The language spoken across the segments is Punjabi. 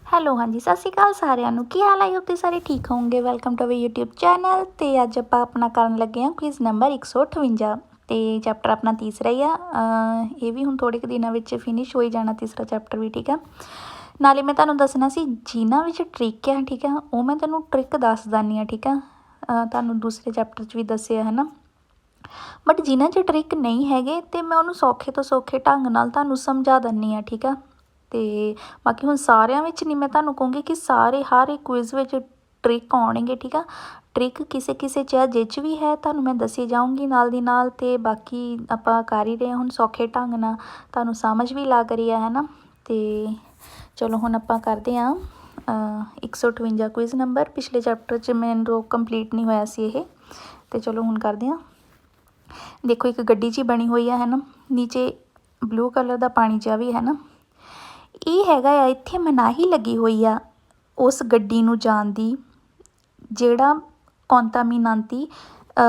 ਹੈਲੋ ਹਾਂਜੀ ਸਤਿ ਸ਼੍ਰੀ ਅਕਾਲ ਸਾਰਿਆਂ ਨੂੰ। ਕੀ ਹਾਲ ਹੈ? ਉੱਤੇ ਸਾਰੇ ਠੀਕ ਹੋਣਗੇ। Welcome to our YouTube channel. ਤੇ ਅੱਜ ਆਪਾਂ ਆਪਣਾ ਕਰਨ ਲੱਗੇ ਹਾਂ ਕੁਇਜ਼ ਨੰਬਰ 158 ਤੇ ਚੈਪਟਰ ਆਪਣਾ ਤੀਸਰਾ ਹੀ ਆ। ਇਹ ਵੀ ਹੁਣ ਥੋੜ੍ਹੇ ਕੁ ਦਿਨਾਂ ਵਿੱਚ ਫਿਨਿਸ਼ ਹੋਈ ਜਾਣਾ ਤੀਸਰਾ ਚੈਪਟਰ ਵੀ। ਠੀਕ ਆ, ਨਾਲੇ ਮੈਂ ਤੁਹਾਨੂੰ ਦੱਸਣਾ ਸੀ ਜਿਨ੍ਹਾਂ ਵਿੱਚ ਟ੍ਰਿਕ ਆ, ਠੀਕ ਆ, ਉਹ ਮੈਂ ਤੁਹਾਨੂੰ ਟ੍ਰਿਕ ਦੱਸ ਦਿੰਦੀ ਹਾਂ। ਠੀਕ ਆ, ਤੁਹਾਨੂੰ ਦੂਸਰੇ ਚੈਪਟਰ 'ਚ ਵੀ ਦੱਸਿਆ ਹੈ ਨਾ, ਬਟ ਜਿਨ੍ਹਾਂ 'ਚ ਟ੍ਰਿਕ ਨਹੀਂ ਹੈਗੇ ਤੇ ਮੈਂ ਉਹਨੂੰ ਸੌਖੇ ਤੋਂ ਸੌਖੇ ਢੰਗ ਨਾਲ ਤੁਹਾਨੂੰ ਸਮਝਾ ਦਿੰਦੀ ਹਾਂ। ਠੀਕ ਆ, ਤੇ ਬਾਕੀ ਹੁਣ ਸਾਰਿਆਂ ਵਿੱਚ ਨਹੀਂ ਮੈਂ ਤੁਹਾਨੂੰ ਕਹੂੰਗੀ ਕਿ ਸਾਰੇ ਹਰ ਇੱਕ ਕੁਇਜ਼ ਵਿੱਚ ਟ੍ਰਿਕ ਆਉਣਗੇ। ਠੀਕ ਆ, ਟ੍ਰਿਕ ਕਿਸੇ ਕਿਸੇ 'ਚ ਜਿਹ ਵੀ ਹੈ ਤੁਹਾਨੂੰ ਮੈਂ ਦੱਸੀ ਜਾਊਂਗੀ ਨਾਲ ਦੀ ਨਾਲ। ਤੇ ਬਾਕੀ ਆਪਾਂ ਕਰ ਹੀ ਰਹੇ ਹਾਂ ਹੁਣ ਸੌਖੇ ਢੰਗ ਨਾਲ, ਤੁਹਾਨੂੰ ਸਮਝ ਵੀ ਲੱਗ ਰਹੀ ਹੈ ਨਾ। ਤੇ ਚਲੋ ਹੁਣ ਆਪਾਂ ਕਰਦੇ ਹਾਂ 158 ਕੁਇਜ਼ ਨੰਬਰ। ਪਿਛਲੇ ਚੈਪਟਰ 'ਚ ਮੈਨੂੰ ਕੰਪਲੀਟ ਨਹੀਂ ਹੋਇਆ ਸੀ ਇਹ, ਤੇ ਚਲੋ ਹੁਣ ਕਰਦੇ ਹਾਂ। ਦੇਖੋ ਇੱਕ ਗੱਡੀ ਜਿਹੀ ਬਣੀ ਹੋਈ ਆ, ਹੈ ਨਾ, ਨੀਚੇ ਬਲੂ ਕਲਰ ਦਾ ਪਾਣੀ ਜਿਹਾ ਵੀ ਹੈ ਨਾ। ਇਹ ਹੈਗਾ ਆ, ਇੱਥੇ ਮਨਾਹੀ ਲੱਗੀ ਹੋਈ ਆ ਉਸ ਗੱਡੀ ਨੂੰ ਜਾਣ ਦੀ ਜਿਹੜਾ ਕੌਂਤਾਮੀਨਾਂਤੀ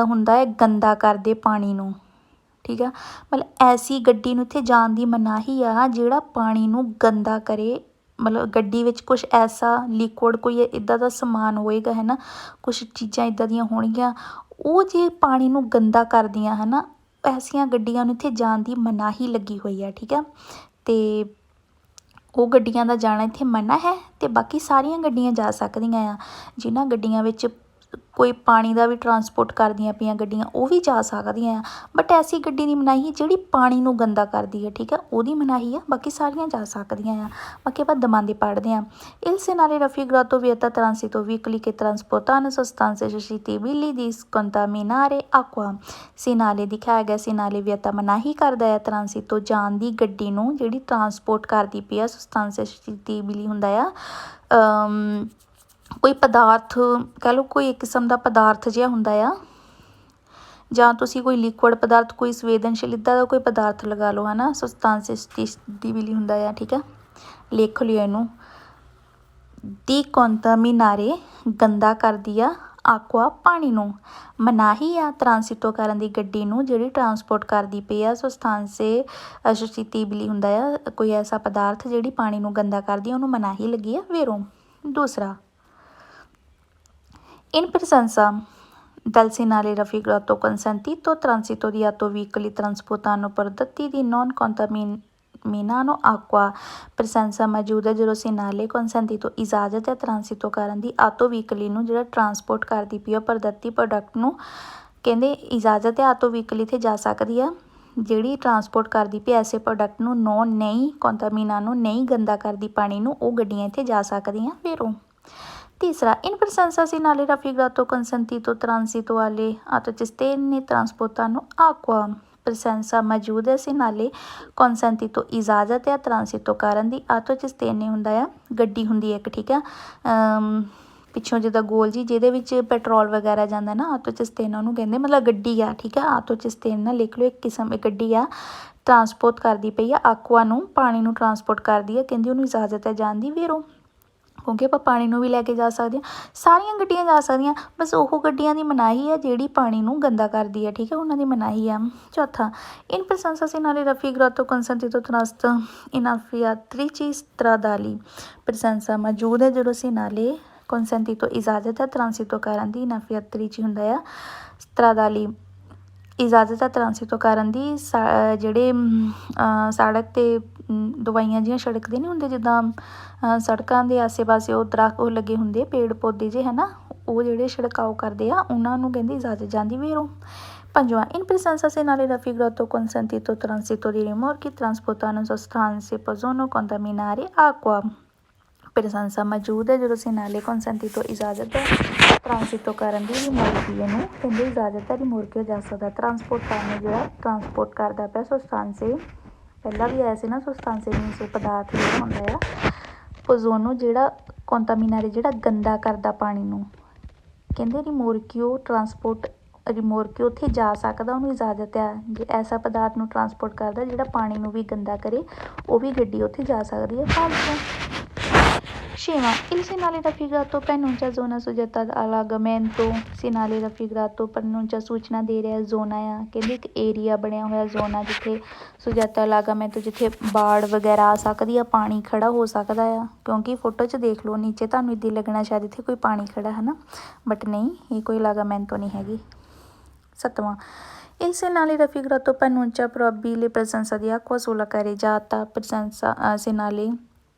ਹੁੰਦਾ ਹੈ ਗੰਦਾ ਕਰਦੇ ਪਾਣੀ ਨੂੰ। ਠੀਕ ਆ, ਮਤਲਬ ਐਸੀ ਗੱਡੀ ਨੂੰ ਇੱਥੇ ਜਾਣ ਦੀ ਮਨਾਹੀ ਆ ਜਿਹੜਾ ਪਾਣੀ ਨੂੰ ਗੰਦਾ ਕਰੇ। ਮਤਲਬ ਗੱਡੀ ਵਿੱਚ ਕੁਛ ਐਸਾ ਲਿਕੁਇਡ ਕੋਈ ਇੱਦਾਂ ਦਾ ਸਮਾਨ ਹੋਏਗਾ, ਹੈ ਨਾ, ਕੁਛ ਚੀਜ਼ਾਂ ਇੱਦਾਂ ਦੀਆਂ ਹੋਣਗੀਆਂ ਉਹ ਜੇ ਪਾਣੀ ਨੂੰ ਗੰਦਾ ਕਰਦੀਆਂ, ਹੈ ਨਾ, ਐਸੀਆਂ ਗੱਡੀਆਂ ਨੂੰ ਇੱਥੇ ਜਾਣ ਦੀ ਮਨਾਹੀ ਲੱਗੀ ਹੋਈ ਆ। ਠੀਕ ਆ, ਤੇ ਉਹ ਗੱਡੀਆਂ ਦਾ ਜਾਣਾ ਇੱਥੇ ਮਨ੍ਹਾ ਹੈ। ਅਤੇ ਬਾਕੀ ਸਾਰੀਆਂ ਗੱਡੀਆਂ ਜਾ ਸਕਦੀਆਂ ਆ। ਜਿਨ੍ਹਾਂ ਗੱਡੀਆਂ ਵਿੱਚ ਕੋਈ ਪਾਣੀ ਦਾ ਵੀ ਟਰਾਂਸਪੋਰਟ ਕਰਦੀਆਂ ਪਈਆਂ ਗੱਡੀਆਂ, ਉਹ ਵੀ ਜਾ ਸਕਦੀਆਂ ਆ। ਬਟ ਐਸੀ ਗੱਡੀ ਦੀ ਮਨਾਹੀ ਜਿਹੜੀ ਪਾਣੀ ਨੂੰ ਗੰਦਾ ਕਰਦੀ ਹੈ, ਠੀਕ ਆ, ਉਹਦੀ ਮਨਾਹੀ ਆ। ਬਾਕੀ ਸਾਰੀਆਂ ਜਾ ਸਕਦੀਆਂ ਆ। ਬਾਕੀ ਆਪਾਂ ਦਮਾਂਦੇ ਪੜ੍ਹਦੇ ਹਾਂ। Il segnale raffigurato vieta transito veicoli che trasportano sostanze suscettibili di contaminare acqua। segnale ਦਿਖਾਇਆ ਗਿਆ, segnale vieta ਮਨਾਹੀ ਕਰਦਾ ਹੈ ਟਰਾਂਸਿਤੋ ਜਾਣ ਦੀ ਗੱਡੀ ਨੂੰ ਜਿਹੜੀ ਟਰਾਂਸਪੋਰਟ ਕਰਦੀ ਪਈ ਆ। sostanze suscettibili ਹੁੰਦਾ ਆ ਕੋਈ ਪਦਾਰਥ ਕਹਿ ਲਓ, ਕੋਈ ਇੱਕ ਕਿਸਮ ਦਾ ਪਦਾਰਥ ਜਿਹਾ ਹੁੰਦਾ ਆ, ਜਾਂ ਤੁਸੀਂ ਕੋਈ ਲਿਕੁਇਡ ਪਦਾਰਥ, ਕੋਈ ਸੰਵੇਦਨਸ਼ੀਲ ਇੱਦਾਂ ਦਾ ਕੋਈ ਪਦਾਰਥ ਲਗਾ ਲਓ, ਹੈ ਨਾ। sostanze suscettibili ਹੁੰਦਾ ਆ। ਠੀਕ ਆ, ਲਿਖ ਲਿਓ ਇਹਨੂੰ। ਦੀ contaminare ਗੰਦਾ ਕਰਦੀ ਆ, ਆਕਵਾ ਪਾਣੀ ਨੂੰ, ਮਨਾਹੀ ਆ ਟਰਾਂਸਿਟੋ ਕਰਨ ਦੀ ਗੱਡੀ ਨੂੰ ਜਿਹੜੀ ਟਰਾਂਸਪੋਰਟ ਕਰਦੀ ਪਈ ਆ। sostanze suscettibili ਹੁੰਦਾ ਆ ਕੋਈ ਐਸਾ ਪਦਾਰਥ ਜਿਹੜੀ ਪਾਣੀ ਨੂੰ ਗੰਦਾ ਕਰਦੀ ਆ, ਉਹਨੂੰ ਮਨਾਹੀ ਲੱਗੀ ਆ ਵੇਰੋ। ਦੂਸਰਾ in presenza del segnale raffigurato consentito transito di autovicoli trasportano prodotti di non contaminano acqua। presenza ਮੌਜੂਦ ਹੈ ਜਦੋਂ segnale consentito ਇਜਾਜ਼ਤ ਹੈ ਟਰਾਂਸਿਟੋ ਕਰਨ ਦੀ ਆਟੋ ਵਹੀਕਲੀ ਨੂੰ ਜਿਹੜਾ ਟਰਾਂਸਪੋਰਟ ਕਰਦੀ ਪਈ ਆ ਪ੍ਰੋਡਕਟੀ ਪ੍ਰੋਡਕਟ ਨੂੰ, ਕਹਿੰਦੇ ਇਜਾਜ਼ਤ ਹੈ ਆਟੋ ਵਹੀਕਲ ਇੱਥੇ ਜਾ ਸਕਦੀ ਆ ਜਿਹੜੀ ਟਰਾਂਸਪੋਰਟ ਕਰਦੀ ਪਈ ਐਸੇ ਪ੍ਰੋਡਕਟ ਨੂੰ ਨੋ ਨਹੀਂ ਕੰਟਾਮੀਨਾ ਨੂੰ ਨਹੀਂ ਗੰਦਾ ਕਰਦੀ ਪਾਣੀ ਨੂੰ, ਉਹ ਗੱਡੀਆਂ ਇੱਥੇ ਜਾ ਸਕਦੀਆਂ ਵੇਰੋ। ਤੀਸਰਾ in presenza segnale raffigurato consentito transito alle autocisterne trasportano acqua। presenza ਮੌਜੂਦ ਹੈ segnale consentito ਇਜਾਜ਼ਤ ਹੈ ਟਰਾਂਸਿਟੋ ਕਰਨ ਦੀ autocisterne ਹੁੰਦਾ ਆ ਗੱਡੀ ਹੁੰਦੀ ਹੈ ਇੱਕ। ਠੀਕ ਆ, ਪਿੱਛੋਂ ਜਿੱਦਾਂ ਗੋਲ ਜੀ ਜਿਹਦੇ ਵਿੱਚ ਪੈਟਰੋਲ ਵਗੈਰਾ ਜਾਂਦਾ ਨਾ, autocisterne ਉਹਨੂੰ ਕਹਿੰਦੇ, ਮਤਲਬ ਗੱਡੀ ਆ। ਠੀਕ ਆ, autocisterne ਲਿਖ ਲਓ, ਇੱਕ ਕਿਸਮ ਇੱਕ ਗੱਡੀ ਆ ਟਰਾਂਸਪੋਰਟ ਕਰਦੀ ਪਈ ਆ ਆਕਵਾ ਨੂੰ, ਪਾਣੀ ਨੂੰ ਟਰਾਂਸਪੋਰਟ ਕਰਦੀ ਆ। ਕਹਿੰਦੀ ਉਹਨੂੰ ਇਜਾਜ਼ਤ ਹੈ ਜਾਣ ਦੀ ਵੇਰੋ, ਕਿਉਂਕਿ ਆਪਾਂ ਪਾਣੀ ਨੂੰ ਵੀ ਲੈ ਕੇ ਜਾ ਸਕਦੇ ਹਾਂ। ਸਾਰੀਆਂ ਗੱਡੀਆਂ ਜਾ ਸਕਦੀਆਂ, ਬਸ ਉਹ ਗੱਡੀਆਂ ਦੀ ਮਨਾਹੀ ਆ ਜਿਹੜੀ ਪਾਣੀ ਨੂੰ ਗੰਦਾ ਕਰਦੀ ਹੈ। ਠੀਕ ਹੈ, ਉਹਨਾਂ ਦੀ ਮਨਾਹੀ ਆ। ਚੌਥਾ in presenza segnale raffigurato consentito transito in alfiatrici stradali। presenza ਮੌਜੂਦ ਹੈ ਜਦੋਂ segnale consentito ਇਜਾਜ਼ਤ ਹੈ ਟਰਾਂਸਿਟੋ ਕਰਨ ਦੀ, alfiatrici ਹੁੰਦਾ ਆ stradali ਇਜਾਜ਼ਤ ਹੈ ਟਰਾਂਸਿਟੋ ਕਰਨ ਦੀ। ਜਿਹੜੇ ਸੜਕ 'ਤੇ ਦਵਾਈਆਂ ਜਿਹੀਆਂ ਸੜਕਦੇ ਨਹੀਂ ਹੁੰਦੇ, ਜਿੱਦਾਂ ਸੜਕਾਂ ਦੇ ਆਸੇ ਪਾਸੇ ਉਹ ਦਰੱਖਤ ਉਹ ਲੱਗੇ ਹੁੰਦੇ ਪੇੜ ਪੌਦੇ ਜਿਹੇ, ਹੈ ਨਾ, ਉਹ ਜਿਹੜੇ ਛਿੜਕਾਓ ਕਰਦੇ ਆ ਉਹਨਾਂ ਨੂੰ ਕਹਿੰਦੇ ਇਜਾਜ਼ਤ ਜਾਂਦੀ ਵੇਰੋ। ਪੰਜਵਾਂ in presenza segnale raffigurato consentito transito di rimorchi trasportano sostanze possono contaminare acqua। presenza ਮੌਜੂਦ ਹੈ ਜਦੋਂ segnale consentito ਇਜਾਜ਼ਤ ਹੈ ਟਰਾਂਸਿਟੋ ਕਰਨ ਦੀ, ਰਿਮੋਰਕੀ ਨੂੰ ਕਹਿੰਦੇ ਇਜਾਜ਼ਤ ਹੈ ਰਿਮੋਰਕੀ ਜਾ ਸਕਦਾ ਟਰਾਂਸਪੋਰਟ ਕਰਨ, ਜਿਹੜਾ ਟਰਾਂਸਪੋਰਟ ਕਰਦਾ ਪਿਆ sostanze, ਪਹਿਲਾਂ ਵੀ ਆਇਆ ਸੀ ਨਾ sostanze ਮੀਨਸ ਪਦਾਰਥ ਜਿਹੜਾ ਹੁੰਦਾ ਆ, ਪੋਜ਼ੋਨੋ ਜਿਹੜਾ ਕੰਟਾਮੀਨਾਰੇ ਜਿਹੜਾ ਗੰਦਾ ਕਰਦਾ ਪਾਣੀ ਨੂੰ, ਕਹਿੰਦੇ ਰਿਮੋਰਕਿਓ ਟਰਾਂਸਪੋਰਟ, ਰਿਮੋਰਕਿਓ ਉੱਥੇ ਜਾ ਸਕਦਾ, ਉਹਨੂੰ ਇਜਾਜ਼ਤ ਹੈ। ਜੇ ਐਸਾ ਪਦਾਰਥ ਨੂੰ ਟਰਾਂਸਪੋਰਟ ਕਰਦਾ ਜਿਹੜਾ ਪਾਣੀ ਨੂੰ ਵੀ ਗੰਦਾ ਕਰੇ, ਉਹ ਵੀ ਗੱਡੀ ਉੱਥੇ ਜਾ ਸਕਦੀ ਹੈ। 6ਵਾਂ il segnale raffigurato preannuncia zona soggetta ad allagamento segnale raffigurato preannuncia ਸੂਚਨਾ ਦੇ ਰਿਹਾ ਜ਼ੋਨਾ ਆ ਕਹਿੰਦੇ ਇੱਕ ਏਰੀਆ ਬਣਿਆ ਹੋਇਆ ਜ਼ੋਨਾ ਜਿੱਥੇ ਸੁਜੈਤਾ ਅਲਾਗਾਮੈਂਟੋ ਜਿੱਥੇ ਬਾੜ ਵਗੈਰਾ ਆ ਸਕਦੀ ਆ ਪਾਣੀ ਖੜਾ ਹੋ ਸਕਦਾ ਆ ਕਿਉਂਕਿ ਫੋਟੋ 'ਚ ਦੇਖ ਲਓ ਨੀਚੇ ਤੁਹਾਨੂੰ ਇੱਦਾਂ ਲੱਗਣਾ ਸ਼ਾਇਦ ਇੱਥੇ ਕੋਈ ਪਾਣੀ ਖੜਾ ਹੈ ਨਾ ਬਟ ਨਹੀਂ ਇਹ ਕੋਈ ਅਲਾਗਾਮੈਂਟੋ ਨਹੀਂ ਹੈਗੀ। 7ਵਾਂ il segnale raffigurato preannuncia probabile presenza di acqua sulla carreggiata presenza segnale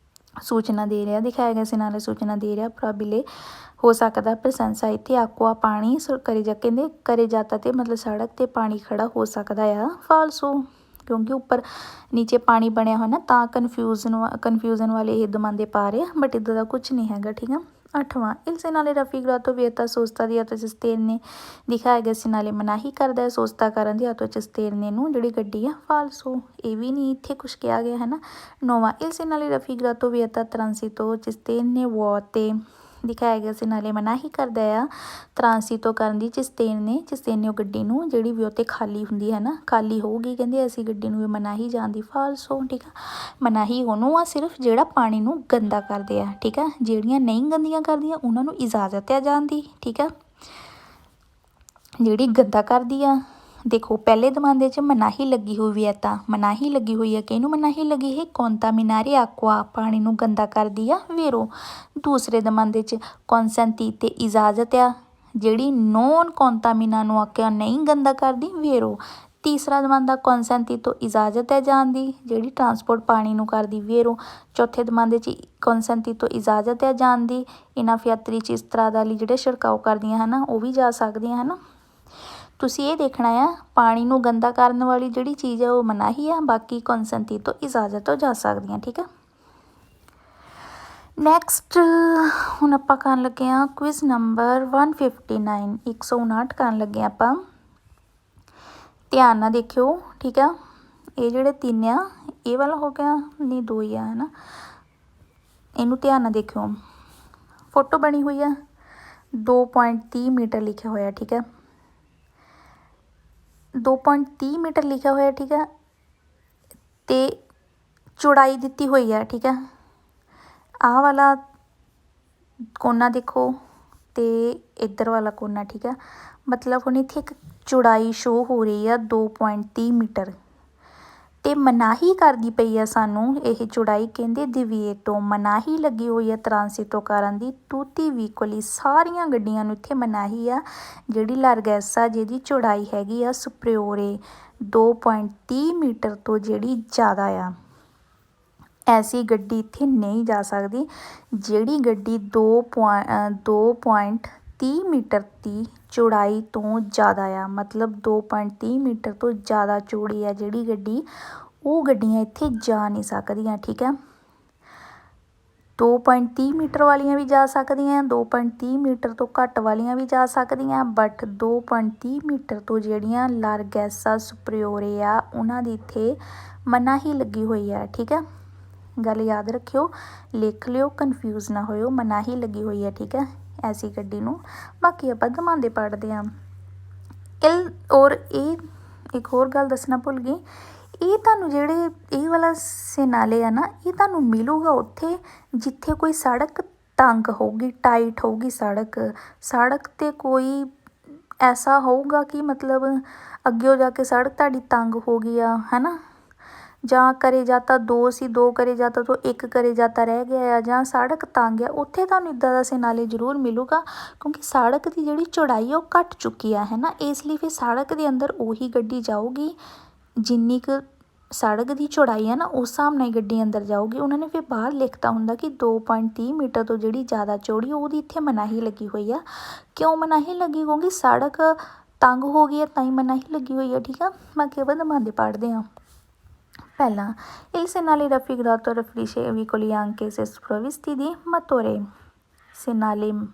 ਸੂਚਨਾ ਦੇ ਰਿਹਾ ਦਿਖਾਇਆ ਗਿਆ segnale ਸੂਚਨਾ ਦੇ ਰਿਹਾ probabile ਹੋ ਸਕਦਾ ਪ੍ਰਸੰਸਾ ਇੱਥੇ ਆਕਵਾ ਪਾਣੀ ਕਰੇ ਜਾ ਕਹਿੰਦੇ ਕਰੇ ਜਾਤਾ ਤੇ ਮਤਲਬ ਸੜਕ ਤੇ ਪਾਣੀ ਖੜਾ ਹੋ ਸਕਦਾ ਆ ਫਾਲਸੋ ਕਿਉਂਕਿ ਉੱਪਰ ਨੀਚੇ ਪਾਣੀ ਬਣਿਆ ਹੋਇਆ ਨਾ ਤਾਂ ਕਨਫਿਊਜ਼ਨ ਵਾਲੇ ਇਹ ਦਮਾਂਦੇ ਪਾ ਰਹੇ ਬਟ ਇੱਦਾਂ ਦਾ ਕੁਝ ਨਹੀਂ ਹੈਗਾ ਠੀਕ ਆ। 8ਵਾਂ il segnale raffigurato vieta sosta di autocisterne ਦਿਖਾਇਆ ਗਿਆ segnale ਮਨਾਹੀ ਕਰਦਾ ਹੈ ਸੋਸਤਾ ਕਰਨ ਦੀ autocisterne ਨੂੰ ਜਿਹੜੀ ਗੱਡੀ ਆ ਫਾਲਸੋ ਇਹ ਵੀ ਨਹੀਂ ਇੱਥੇ ਕੁਝ ਕਿਹਾ ਗਿਆ ਹੈ ਨਾ। 9ਵਾਂ il segnale raffigurato vieta transito cisterne vuote ਦਿਖਾਇਆ ਗਿਆ segnale ਮਨਾਹੀ ਕਰਦਾ ਆ ਟਰਾਂਸੀਟੋ ਕਰਨ ਦੀ ਚਿਸਤੇਨੇ ਉਹ ਗੱਡੀ ਨੂੰ ਜਿਹੜੀ ਵੀ ਉੱਤੇ ਖਾਲੀ ਹੁੰਦੀ ਹੈ ਨਾ ਖਾਲੀ ਹੋਊਗੀ ਕਹਿੰਦੇ ਅਸੀਂ ਗੱਡੀ ਨੂੰ ਵੀ ਮਨਾਹੀ ਜਾਣ ਦੀ ਫਾਲਸੋ ਠੀਕ ਆ। ਮਨਾਹੀ ਉਹਨੂੰ ਆ ਸਿਰਫ ਜਿਹੜਾ ਪਾਣੀ ਨੂੰ ਗੰਦਾ ਕਰਦੇ ਆ ਠੀਕ ਆ ਜਿਹੜੀਆਂ ਨਹੀਂ ਗੰਦੀਆਂ ਕਰਦੀਆਂ ਉਹਨਾਂ ਨੂੰ ਇਜਾਜ਼ਤ ਆ ਜਾਣ ਦੀ ਠੀਕ ਆ। ਜਿਹੜੀ ਗੰਦਾ ਕਰਦੀ ਆ ਦੇਖੋ ਪਹਿਲੇ ਦਮਾਂਦੇ 'ਚ ਮਨਾਹੀ ਲੱਗੀ ਹੋਈ ਹੈ ਤਾਂ ਮਨਾਹੀ ਲੱਗੀ ਹੋਈ ਹੈ ਕਿਹਨੂੰ ਮਨਾਹੀ ਲੱਗੀ ਹੈ ਕੌਂਤਾਮਿਨਾਰੇ ਆਕਵਾ ਪਾਣੀ ਨੂੰ ਗੰਦਾ ਕਰਦੀ ਆ ਵੇਰੋ। ਦੂਸਰੇ ਦਮਾਂਦੇ 'ਚ ਕੌਨਸੈਂਤੀ ਤੇ ਇਜਾਜ਼ਤ ਆ ਜਿਹੜੀ ਨੋਨ ਕੌਂਤਾਮਿਨਾ ਨੂੰ ਆਕਿਆ ਨਹੀਂ ਗੰਦਾ ਕਰਦੀ ਵੇਰੋ। ਤੀਸਰਾ ਦਮਾਂਦਾ ਕੌਨਸੈਂਤੀ ਤੋਂ ਇਜਾਜ਼ਤ ਹੈ ਜਾਣ ਦੀ ਜਿਹੜੀ ਟਰਾਂਸਪੋਰਟ ਪਾਣੀ ਨੂੰ ਕਰਦੀ ਵੇਰੋ। ਚੌਥੇ ਦਮਾਂਦੇ 'ਚ ਕੌਨਸੈਂਤੀ ਤੋਂ ਇਜਾਜ਼ਤ ਹੈ ਜਾਣ ਦੀ ਇਹਨਾਂ ਫਿਆਤਰੀ ਚੀਜ਼ ਤਰ੍ਹਾਂ ਦਾ ਲਈ ਜਿਹੜੇ ਛਿੜਕਾਓ ਕਰਦੀਆਂ ਹਨ ਉਹ ਵੀ ਜਾ ਸਕਦੀਆਂ ਹਨ। ਤੁਸੀਂ ਇਹ ਦੇਖਣਾ ਆ ਪਾਣੀ ਨੂੰ ਗੰਦਾ ਕਰਨ ਵਾਲੀ ਜਿਹੜੀ ਚੀਜ਼ ਆ ਉਹ ਮਨਾਹੀ ਆ ਬਾਕੀ ਕੌਨਸੈਂਤੀ ਤੋਂ ਇਜਾਜ਼ਤ ਹੋ ਜਾ ਸਕਦੀਆਂ ਠੀਕ ਆ। ਨੈਕਸਟ ਹੁਣ ਆਪਾਂ ਕਰਨ ਲੱਗੇ ਹਾਂ ਕੁਇਜ਼ ਨੰਬਰ 159 159 ਕਰਨ ਲੱਗੇ ਆਪਾਂ ਧਿਆਨ ਨਾਲ ਦੇਖਿਓ ਠੀਕ ਆ। ਇਹ ਜਿਹੜੇ ਤਿੰਨ ਆ ਇਹ ਵਾਲਾ ਹੋ ਗਿਆ ਨਹੀਂ ਦੋ ਹੀ ਆ ਹੈ ਨਾ ਇਹਨੂੰ ਧਿਆਨ ਨਾਲ ਦੇਖਿਓ ਫੋਟੋ ਬਣੀ ਹੋਈ ਆ 2.30 ਮੀਟਰ ਲਿਖਿਆ ਹੋਇਆ ਠੀਕ ਆ 2.30 ਮੀਟਰ ਲਿਖਿਆ ਹੋਇਆ ਠੀਕ ਆ ਤੇ ਚੌੜਾਈ ਦਿੱਤੀ ਹੋਈ ਆ ਠੀਕ ਆ। ਆਹ ਵਾਲਾ ਕੋਨਾ ਦੇਖੋ ਤੇ ਇੱਧਰ ਵਾਲਾ ਕੋਨਾ ਠੀਕ ਆ ਮਤਲਬ ਹੁਣ ਇੱਥੇ ਇੱਕ ਚੌੜਾਈ ਸ਼ੋ ਹੋ ਰਹੀ ਆ 2.30 ਮੀਟਰ ਤੇ ਮਨਾਹੀ ਕਰਦੀ ਪਈ ਆ ਸਾਨੂੰ ਇਹ ਚੌੜਾਈ ਕਹਿੰਦੇ ਦਿਵੀਏਟੋ ਮਨਾਹੀ ਲੱਗੀ ਹੋਈ ਆ ਟਰਾਂਸੀਟੋ ਕਰਨ ਦੀ ਟੂਤੀ ਵੀਕੋਲੀ ਸਾਰੀਆਂ ਗੱਡੀਆਂ ਨੂੰ ਇੱਥੇ ਮਨਾਹੀ ਆ ਜਿਹੜੀ ਲਾਰਗੈਸਾ ਜਿਹਦੀ ਚੌੜਾਈ ਹੈਗੀ ਆ ਸੁਪਰੀਓਰੇ 2.30 ਮੀਟਰ ਤੋਂ ਜਿਹੜੀ ਜ਼ਿਆਦਾ ਆ ਐਸੀ ਗੱਡੀ ਇੱਥੇ ਨਹੀਂ ਜਾ ਸਕਦੀ ਜਿਹੜੀ ਗੱਡੀ 2.30 ਮੀਟਰ ਦੀ ਚੌੜਾਈ ਤੋਂ ਜ਼ਿਆਦਾ ਆ ਮਤਲਬ 2.30 ਮੀਟਰ ਤੋਂ ਜ਼ਿਆਦਾ ਚੌੜੀ ਆ ਜਿਹੜੀ ਗੱਡੀ ਉਹ ਗੱਡੀਆਂ ਇੱਥੇ ਜਾ ਨਹੀਂ ਸਕਦੀਆਂ ਠੀਕ ਆ। 2.30 ਮੀਟਰ ਵਾਲੀਆਂ ਵੀ ਜਾ ਸਕਦੀਆਂ 2.30 ਮੀਟਰ ਤੋਂ ਘੱਟ ਵਾਲੀਆਂ ਵੀ ਜਾ ਸਕਦੀਆਂ ਬਟ 2.30 ਮੀਟਰ ਤੋਂ ਜਿਹੜੀਆਂ ਲਾਰਗੈਸਾ ਸੁਪਰੀਓਰੇ ਆ ਉਹਨਾਂ ਦੀ ਇੱਥੇ ਮਨਾਹੀ ਲੱਗੀ ਹੋਈ ਆ ਠੀਕ ਆ। ਗੱਲ ਯਾਦ ਰੱਖਿਓ ਲਿਖ ਲਿਓ ਕਨਫਿਊਜ਼ ਨਾ ਹੋਇਓ ਮਨਾਹੀ ਲੱਗੀ ਹੋਈ ਹੈ ਠੀਕ ਹੈ ਐਸੀ ਗੱਡੀ ਨੂੰ। ਬਾਕੀ ਆਪਾਂ ਦਮਾਂਦੇ ਪੜ੍ਹਦੇ ਹਾਂ ਔਰ ਇਹ ਇੱਕ ਹੋਰ ਗੱਲ ਦੱਸਣਾ ਭੁੱਲ ਗਈ ਇਹ ਤੁਹਾਨੂੰ ਜਿਹੜੇ ਇਹ ਵਾਲਾ segnale ਆ ਨਾ ਇਹ ਤੁਹਾਨੂੰ ਮਿਲੂਗਾ ਉੱਥੇ ਜਿੱਥੇ ਕੋਈ ਸੜਕ ਤੰਗ ਹੋਊਗੀ ਟਾਈਟ ਹੋਊਗੀ ਸੜਕ 'ਤੇ ਕੋਈ ਐਸਾ ਹੋਊਗਾ ਕਿ ਮਤਲਬ ਅੱਗੇ ਜਾ ਕੇ ਸੜਕ ਤੁਹਾਡੀ ਤੰਗ ਹੋ ਗਈ ਆ ਹੈ ਨਾ ਜਾਂ ਕਰੇ ਜਾਤਾ 2 ਸੀ 2 ਕਰੇ ਜਾਤਾ ਤੋਂ 1 ਕਰੇ ਜਾਤਾ ਰਹਿ ਗਿਆ ਆ ਜਾਂ ਸੜਕ ਤੰਗ ਆ ਉੱਥੇ ਤੁਹਾਨੂੰ ਇੱਦਾਂ ਦਾ segnale ਜ਼ਰੂਰ ਮਿਲੂਗਾ ਕਿਉਂਕਿ ਸੜਕ ਦੀ ਜਿਹੜੀ ਚੌੜਾਈ ਉਹ ਘੱਟ ਚੁੱਕੀ ਆ ਹੈ ਨਾ ਇਸ ਲਈ ਫਿਰ ਸੜਕ ਦੇ ਅੰਦਰ ਉਹੀ ਗੱਡੀ ਜਾਊਗੀ ਜਿੰਨੀ ਕੁ ਸੜਕ ਦੀ ਚੌੜਾਈ ਆ ਨਾ ਉਸ ਹਿਸਾਬ ਨਾਲ ਗੱਡੀ ਅੰਦਰ ਜਾਊਗੀ। ਉਹਨਾਂ ਨੇ ਫਿਰ ਬਾਹਰ ਲਿਖਤਾ ਹੁੰਦਾ ਕਿ 2.30 ਮੀਟਰ ਤੋਂ ਜਿਹੜੀ ਜ਼ਿਆਦਾ ਚੌੜੀ ਉਹਦੀ ਇੱਥੇ ਮਨਾਹੀ ਲੱਗੀ ਹੋਈ ਆ। ਕਿਉਂ ਮਨਾਹੀ ਲੱਗੀ ਕਿਉਂਕਿ ਸੜਕ ਤੰਗ ਹੋ ਗਈ ਹੈ ਤਾਂ ਹੀ ਮਨਾਹੀ ਲੱਗੀ ਹੋਈ ਆ ਠੀਕ ਆ। ਬਾਕੀ ਆਪਾਂ ਦਮਾਂਦੇ ਪੜ੍ਹਦੇ ਹਾਂ। ਪਹਿਲਾਂ il segnale raffigurato riferisce ai veicoli anche se sprovvisti di motore segnale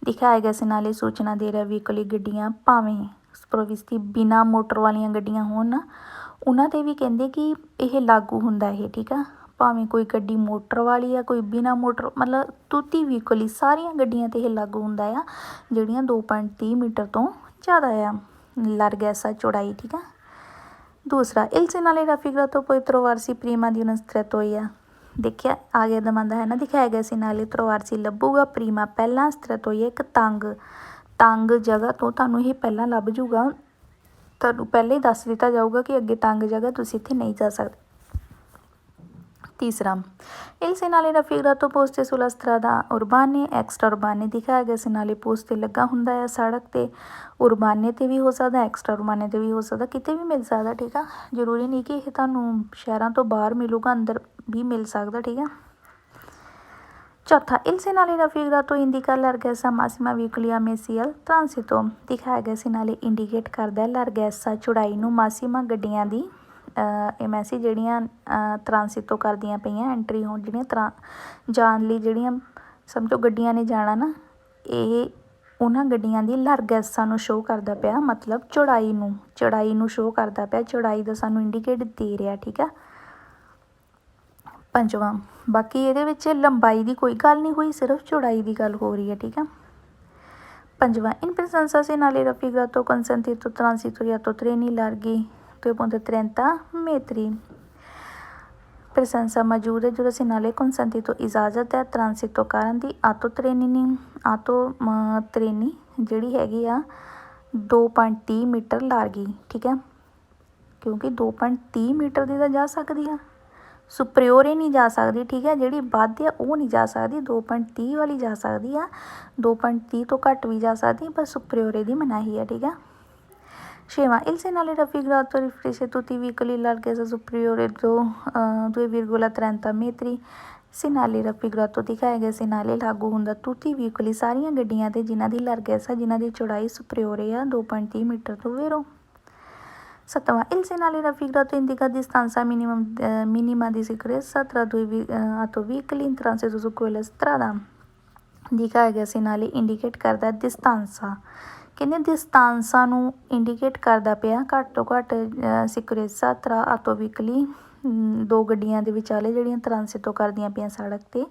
ਦਿਖਾਇਆ ਗਿਆ segnale ਸੂਚਨਾ ਦੇ ਰਿਹਾ ਵਹੀਕਲੀ ਗੱਡੀਆਂ ਭਾਵੇਂ sprovvisti ਬਿਨਾਂ ਮੋਟਰ ਵਾਲੀਆਂ ਗੱਡੀਆਂ ਹੋਣ ਨਾ ਉਹਨਾਂ 'ਤੇ ਵੀ ਕਹਿੰਦੇ ਕਿ ਇਹ ਲਾਗੂ ਹੁੰਦਾ ਇਹ ਠੀਕ ਆ। ਭਾਵੇਂ ਕੋਈ ਗੱਡੀ ਮੋਟਰ ਵਾਲੀ ਆ ਕੋਈ ਬਿਨਾਂ ਮੋਟਰ ਮਤਲਬ ਤੁੱਤੀ ਵਹੀਕਲੀ ਸਾਰੀਆਂ ਗੱਡੀਆਂ 'ਤੇ ਇਹ ਲਾਗੂ ਹੁੰਦਾ ਆ ਜਿਹੜੀਆਂ 2.30 ਮੀਟਰ ਤੋਂ ਜ਼ਿਆਦਾ ਆ ਲਾਰਗੈਸਾ ਚੌੜਾਈ ਠੀਕ ਆ। ਦੂਸਰਾ il segnale raffigurato può trovarsi prima di una strettoia ਦੇਖਿਆ ਆ ਗਿਆ ਦਮੰਦਾ ਹੈ ਨਾ, ਦਿਖਾਇਆ ਗਿਆ ਸੀ ਨਾਲੇ ਤਰਵਾਰ ਲੱਭੂਗਾ ਪ੍ਰੀਮਾ ਪਹਿਲਾਂ ਸਥਿਤ ਹੋਈ ਹੈ ਇੱਕ ਤੰਗ ਜਗ੍ਹਾ ਤੋਂ। ਤੁਹਾਨੂੰ ਇਹ ਪਹਿਲਾਂ ਲੱਭ ਜੂਗਾ, ਤੁਹਾਨੂੰ ਪਹਿਲਾਂ ਹੀ ਦੱਸ ਦਿੱਤਾ ਜਾਊਗਾ ਕਿ ਅੱਗੇ ਤੰਗ ਜਗ੍ਹਾ ਤੁਸੀਂ ਇੱਥੇ ਨਹੀਂ ਜਾ ਸਕਦੇ। तीसरा, il segnale raffigurato poste sulla strada urbane extra urbane ਦਿਖਾਇਆ ਗਿਆ segnale post 'ਤੇ ਲੱਗਾ ਹੁੰਦਾ ਆ ਸੜਕ 'ਤੇ, ਉਰਬਾਨੇ 'ਤੇ ਵੀ ਹੋ ਸਕਦਾ, ਐਕਸਟਰਾ ਉਰਬਾਨੇ 'ਤੇ ਵੀ ਹੋ ਸਕਦਾ, ਕਿਤੇ ਵੀ ਮਿਲ ਸਕਦਾ। ਠੀਕ ਆ, ਜ਼ਰੂਰੀ ਨਹੀਂ ਕਿ ਇਹ ਤੁਹਾਨੂੰ ਸ਼ਹਿਰਾਂ ਤੋਂ ਬਾਹਰ ਮਿਲੂਗਾ, ਅੰਦਰ ਵੀ ਮਿਲ ਸਕਦਾ। ਠੀਕ ਆ। ਚੌਥਾ, il segnale raffigurato indica la larghezza massima veicoli a mezzi al transito ਦਿਖਾਇਆ ਗਿਆ segnale ਇੰਡੀਕੇਟ ਕਰਦਾ larghezza ਚੌੜਾਈ ਨੂੰ, ਮਾਸੀਮਾ ਗੱਡੀਆਂ ਦੀ ਮੈਸੀ ਜਿਹੜੀਆਂ ਟਰਾਂਸਿਟੋ ਕਰਦੀਆਂ ਪਈਆਂ, ਐਂਟਰੀ ਹੋਣ ਜਿਹੜੀਆਂ ਜਾਣ ਲਈ ਜਿਹੜੀਆਂ ਸਮਝੋ ਗੱਡੀਆਂ ਨੇ ਜਾਣਾ ਨਾ, ਇਹ ਉਹਨਾਂ ਗੱਡੀਆਂ ਦੀ ਲਾਰਗੈਸਾ ਨੂੰ ਸ਼ੋਅ ਕਰਦਾ ਪਿਆ, ਮਤਲਬ ਚੌੜਾਈ ਨੂੰ ਸ਼ੋਅ ਕਰਦਾ ਪਿਆ, ਚੌੜਾਈ ਦਾ ਸਾਨੂੰ ਇੰਡੀਕੇਟ ਦੇ ਰਿਹਾ। ਠੀਕ ਆ। ਪੰਜਵਾਂ, ਬਾਕੀ ਇਹਦੇ ਵਿੱਚ ਲੰਬਾਈ ਦੀ ਕੋਈ ਗੱਲ ਨਹੀਂ ਹੋਈ, ਸਿਰਫ ਚੌੜਾਈ ਦੀ ਗੱਲ ਹੋ ਰਹੀ ਹੈ। ਠੀਕ ਆ। ਪੰਜਵਾਂ, in presenza segnale raffigurato consentito transito di treni larghi 2.30 metri ਪ੍ਰੈਸੈਂਸਾ ਮੌਜੂਦ ਹੈ ਜਦੋਂ segnale consentito ਇਜਾਜ਼ਤ ਹੈ ਟ੍ਰਾਂਸਿਟੋ ਕਰਨ ਦੀ ਆਟੋ ਟ੍ਰੇਨੀ ਜਿਹੜੀ ਹੈਗੀ ਆ 2.30 ਮੀਟਰ ਲਾਰਗੀ। ਠੀਕ ਹੈ, ਕਿਉਂਕਿ 2.30 ਮੀਟਰ ਦੀ ਤਾਂ ਜਾ ਸਕਦੀ ਆ, ਸੁਪਰੀਓਰ ਨਹੀਂ ਜਾ ਸਕਦੀ। ਠੀਕ ਹੈ, ਜਿਹੜੀ ਵੱਧ ਆ ਉਹ ਨਹੀਂ ਜਾ ਸਕਦੀ, 2.30 ਵਾਲੀ ਜਾ ਸਕਦੀ ਆ, 2.30 ਤੋਂ ਘੱਟ ਵੀ ਜਾ ਸਕਦੀ, ਪਰ ਸੁਪਰੀਓਰੇ ਦੀ ਮਨਾਹੀ ਆ। ਠੀਕ ਆ। ਛੇਵਾਂ, il segnale raffigurato riferisce tutti i veicoli larghezza superiore 2,30 metri segnale raffigurato ਦਿਖਾਇਆ ਗਿਆ segnale ਲਾਗੂ ਹੁੰਦਾ tutti veicoli ਸਾਰੀਆਂ ਗੱਡੀਆਂ 'ਤੇ ਜਿਨ੍ਹਾਂ ਦੀ ਲਾਰਗੈਸਾ ਜਿਨ੍ਹਾਂ ਦੀ ਚੌੜਾਈ ਸੁਪਰੀਓਰੇ ਆ 2.30 ਮੀਟਰ ਤੋਂ ਵੇਰੋ। ਸੱਤਵਾਂ, il segnale raffigurato indica distanza minima di sicurezza tra due autoveicolli in transito su quella strada ਦਿਖਾਇਆ ਗਿਆ segnale ਇੰਡੀਕੇਟ ਕਰਦਾ distanza, ਕਹਿੰਦੇ ਦਿਸਤਾਂਸਾ ਨੂੰ ਇੰਡੀਕੇਟ ਕਰਦਾ ਪਿਆ ਘੱਟ ਤੋਂ ਘੱਟ ਸਿਕਰੇਸਾ ਤਰਾ ਆਟੋਵਿਕਲੀ ਦੋ ਗੱਡੀਆਂ ਦੇ ਵਿਚਾਲੇ ਜਿਹੜੀਆਂ ਟ੍ਰਾਂਸਿਟੋ ਕਰਦੀਆਂ ਪਈਆਂ ਸੜਕ 'ਤੇ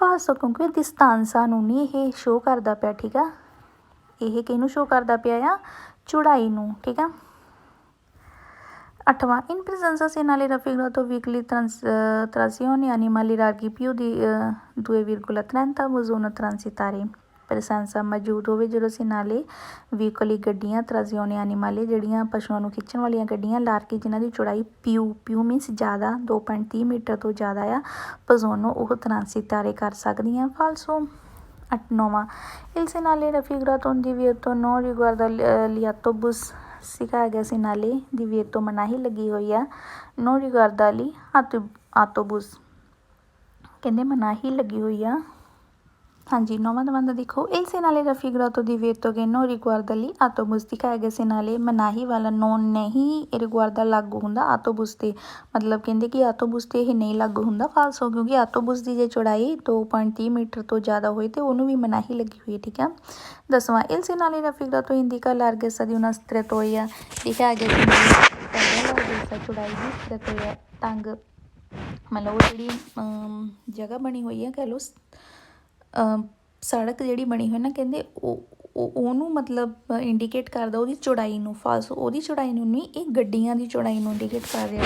ਫਾਸਟ, ਕਿਉਂਕਿ ਦਿਸਤਾਂਸਾ ਨੂੰ ਨਹੀਂ ਇਹ ਸ਼ੋਅ ਕਰਦਾ ਪਿਆ। ਠੀਕ ਆ, ਇਹ ਕਿਹਨੂੰ ਸ਼ੋਅ ਕਰਦਾ ਪਿਆ ਆ, ਚੌੜਾਈ ਨੂੰ। ਠੀਕ ਆ। ਅੱਠਵਾਂ, in presenza segnale raffigurato veicoli trazione animali larghi più di 2,30 bisogna transitare ਪ੍ਰੈਸੈਂਸਾ ਮੌਜੂਦ ਹੋਵੇ ਜਦੋਂ segnale ਵਹੀਕਲੀ ਗੱਡੀਆਂ ਟਰਾਜ਼ੀਓਨੇ ਐਨੀਮਲੇ ਜਿਹੜੀਆਂ ਪਸ਼ੂਆਂ ਨੂੰ ਖਿੱਚਣ ਵਾਲੀਆਂ ਗੱਡੀਆਂ ਲਾਰਕੀ ਜਿਨ੍ਹਾਂ ਦੀ ਚੌੜਾਈ ਪਿਊ ਮੀਨਸ ਜ਼ਿਆਦਾ 2.30 ਮੀਟਰ ਤੋਂ ਜ਼ਿਆਦਾ ਆ, ਪਜ਼ੋਨੋ ਉਹ ਟਰਾਂਸਿਟਾਰੇ ਕਰ ਸਕਦੀਆਂ। ਫਾਲਸੋ। ਨੌਵਾਂ, il segnale raffigurato divieto non riguarda gli autobus ਸਿਖਾਇਆ ਗਿਆ segnale divieto ਮਨਾਹੀ ਲੱਗੀ ਹੋਈ ਆ, non riguarda gli autobus ਕਹਿੰਦੇ ਮਨਾਹੀ ਲੱਗੀ ਹੋਈ ਆ। ਹਾਂਜੀ, ਨੌਵਾਂ ਦਵੰਦਾ ਦੇਖੋ, il segnale raffigurato divieto che non riguarda gli autobus ਦਿਖਾਇਆ ਗਿਆ segnale ਮਨਾਹੀ ਵਾਲਾ non ਨਹੀਂ riguarda ਲਾਗੂ ਹੁੰਦਾ ਆਟੋਬੂਸ 'ਤੇ, ਮਤਲਬ ਕਹਿੰਦੇ ਕਿ ਆਟੋਬੂਸ 'ਤੇ ਇਹ ਨਹੀਂ ਲਾਗੂ ਹੁੰਦਾ। ਫਾਲਸੋ, ਕਿਉਂਕਿ ਆਟੋਬੂਸ ਦੀ ਜੇ ਚੌੜਾਈ 2.30 ਮੀਟਰ ਤੋਂ ਜ਼ਿਆਦਾ ਹੋਏ ਤਾਂ ਉਹਨੂੰ ਵੀ ਮਨਾਹੀ ਲੱਗੀ ਹੋਈ ਹੈ। ਠੀਕ ਆ। ਦਸਵਾਂ, il segnale raffigurato indica la larghezza di una strettoia ਦਿਖਾਇਆ ਗਿਆ segnale ਚੌੜਾਈ ਦੀ strettoia ਤੰਗ, ਮਤਲਬ ਉਹ ਜਿਹੜੀ ਜਗ੍ਹਾ ਬਣੀ ਹੋਈ ਹੈ ਕਹਿ ਲਓ ਸੜਕ ਜਿਹੜੀ ਬਣੀ ਹੋਈ ਨਾ, ਕਹਿੰਦੇ ਉਹਨੂੰ ਮਤਲਬ ਇੰਡੀਕੇਟ ਕਰਦਾ ਉਹਦੀ ਚੌੜਾਈ ਨੂੰ। ਫਾਲਸੋ, ਉਹਦੀ ਚੌੜਾਈ ਨੂੰ ਨਹੀਂ, ਇਹ ਗੱਡੀਆਂ ਦੀ ਚੌੜਾਈ ਨੂੰ ਇੰਡੀਕੇਟ ਕਰ ਰਿਹਾ।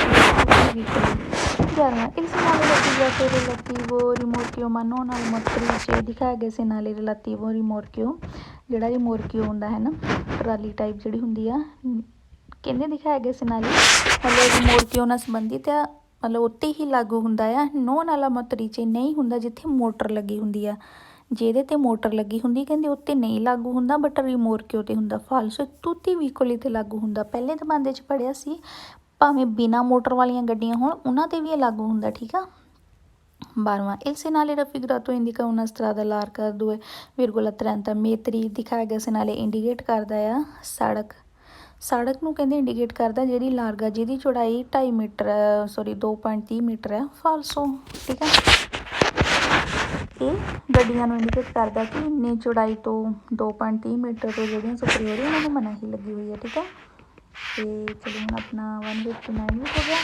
11ਵਾਂ, il segnale raffigurato relativo rimorchio ma non al motrice ਦਿਖਾਇਆ ਗਿਆ segnale relativo rimorchio ਜਿਹੜਾ rimorchio ਹੁੰਦਾ ਹੈ ਨਾ ਟਰਾਲੀ ਟਾਈਪ ਜਿਹੜੀ ਹੁੰਦੀ ਆ, ਕਹਿੰਦੇ ਦਿਖਾਇਆ ਗਿਆ segnale ਮਤਲਬ rimorchio ਨਾਲ ਸੰਬੰਧਿਤ ਆ, ਮਤਲਬ ਉੱਤੇ ਹੀ ਲਾਗੂ ਹੁੰਦਾ ਆ। ਨੋ ਨਾਲਾ ਮੋਤਰੀਚੇ ਨਹੀਂ ਹੁੰਦਾ ਜਿੱਥੇ ਮੋਟਰ ਲੱਗੀ ਹੁੰਦੀ ਆ, ਜਿਹਦੇ 'ਤੇ ਮੋਟਰ ਲੱਗੀ ਹੁੰਦੀ ਕਹਿੰਦੇ ਉੱਤੇ ਨਹੀਂ ਲਾਗੂ ਹੁੰਦਾ, ਬਟ ਰੀਮੋਰਕਿਓ 'ਤੇ ਹੁੰਦਾ। ਫਾਲਸੋ, ਤੁੱਤੀ ਵਹੀਕਲੀ 'ਤੇ ਲਾਗੂ ਹੁੰਦਾ। ਪਹਿਲੇ ਜ਼ਮਾਨੇ 'ਚ ਪੜ੍ਹਿਆ ਸੀ ਭਾਵੇਂ ਬਿਨਾਂ ਮੋਟਰ ਵਾਲੀਆਂ ਗੱਡੀਆਂ ਹੋਣ ਉਹਨਾਂ 'ਤੇ ਵੀ ਇਹ ਲਾਗੂ ਹੁੰਦਾ। ਠੀਕ ਆ। 12ਵਾਂ, il segnale raffigurato indica una strada larga 2,30 metri ਦਿਖਾਇਆ ਗਿਆ segnale ਇੰਡੀਕੇਟ ਕਰਦਾ ਆ ਸੜਕ ਨੂੰ ਕਹਿੰਦੇ ਇੰਡੀਕੇਟ ਕਰਦਾ ਜਿਹੜੀ ਲਾਰਗਾ ਜਿਹਦੀ ਚੌੜਾਈ 2.30 ਮੀਟਰ ਹੈ। ਫਾਲਸੋ। ਠੀਕ ਹੈ, ਇਹ ਗੱਡੀਆਂ ਨੂੰ ਇੰਡੀਕੇਟ ਕਰਦਾ ਕਿ ਇੰਨੀ ਚੌੜਾਈ ਤੋਂ 2.30 ਮੀਟਰ ਤੋਂ ਜਿਹੜੀਆਂ ਸੁਪਰੀਓਰ ਉਹਨਾਂ ਨੂੰ ਮਨਾਹੀ ਲੱਗੀ ਹੋਈ ਹੈ। ਠੀਕ ਹੈ, ਅਤੇ ਚਲੋ ਹੁਣ ਆਪਣਾ 159 ਵੀ ਹੋ ਗਿਆ,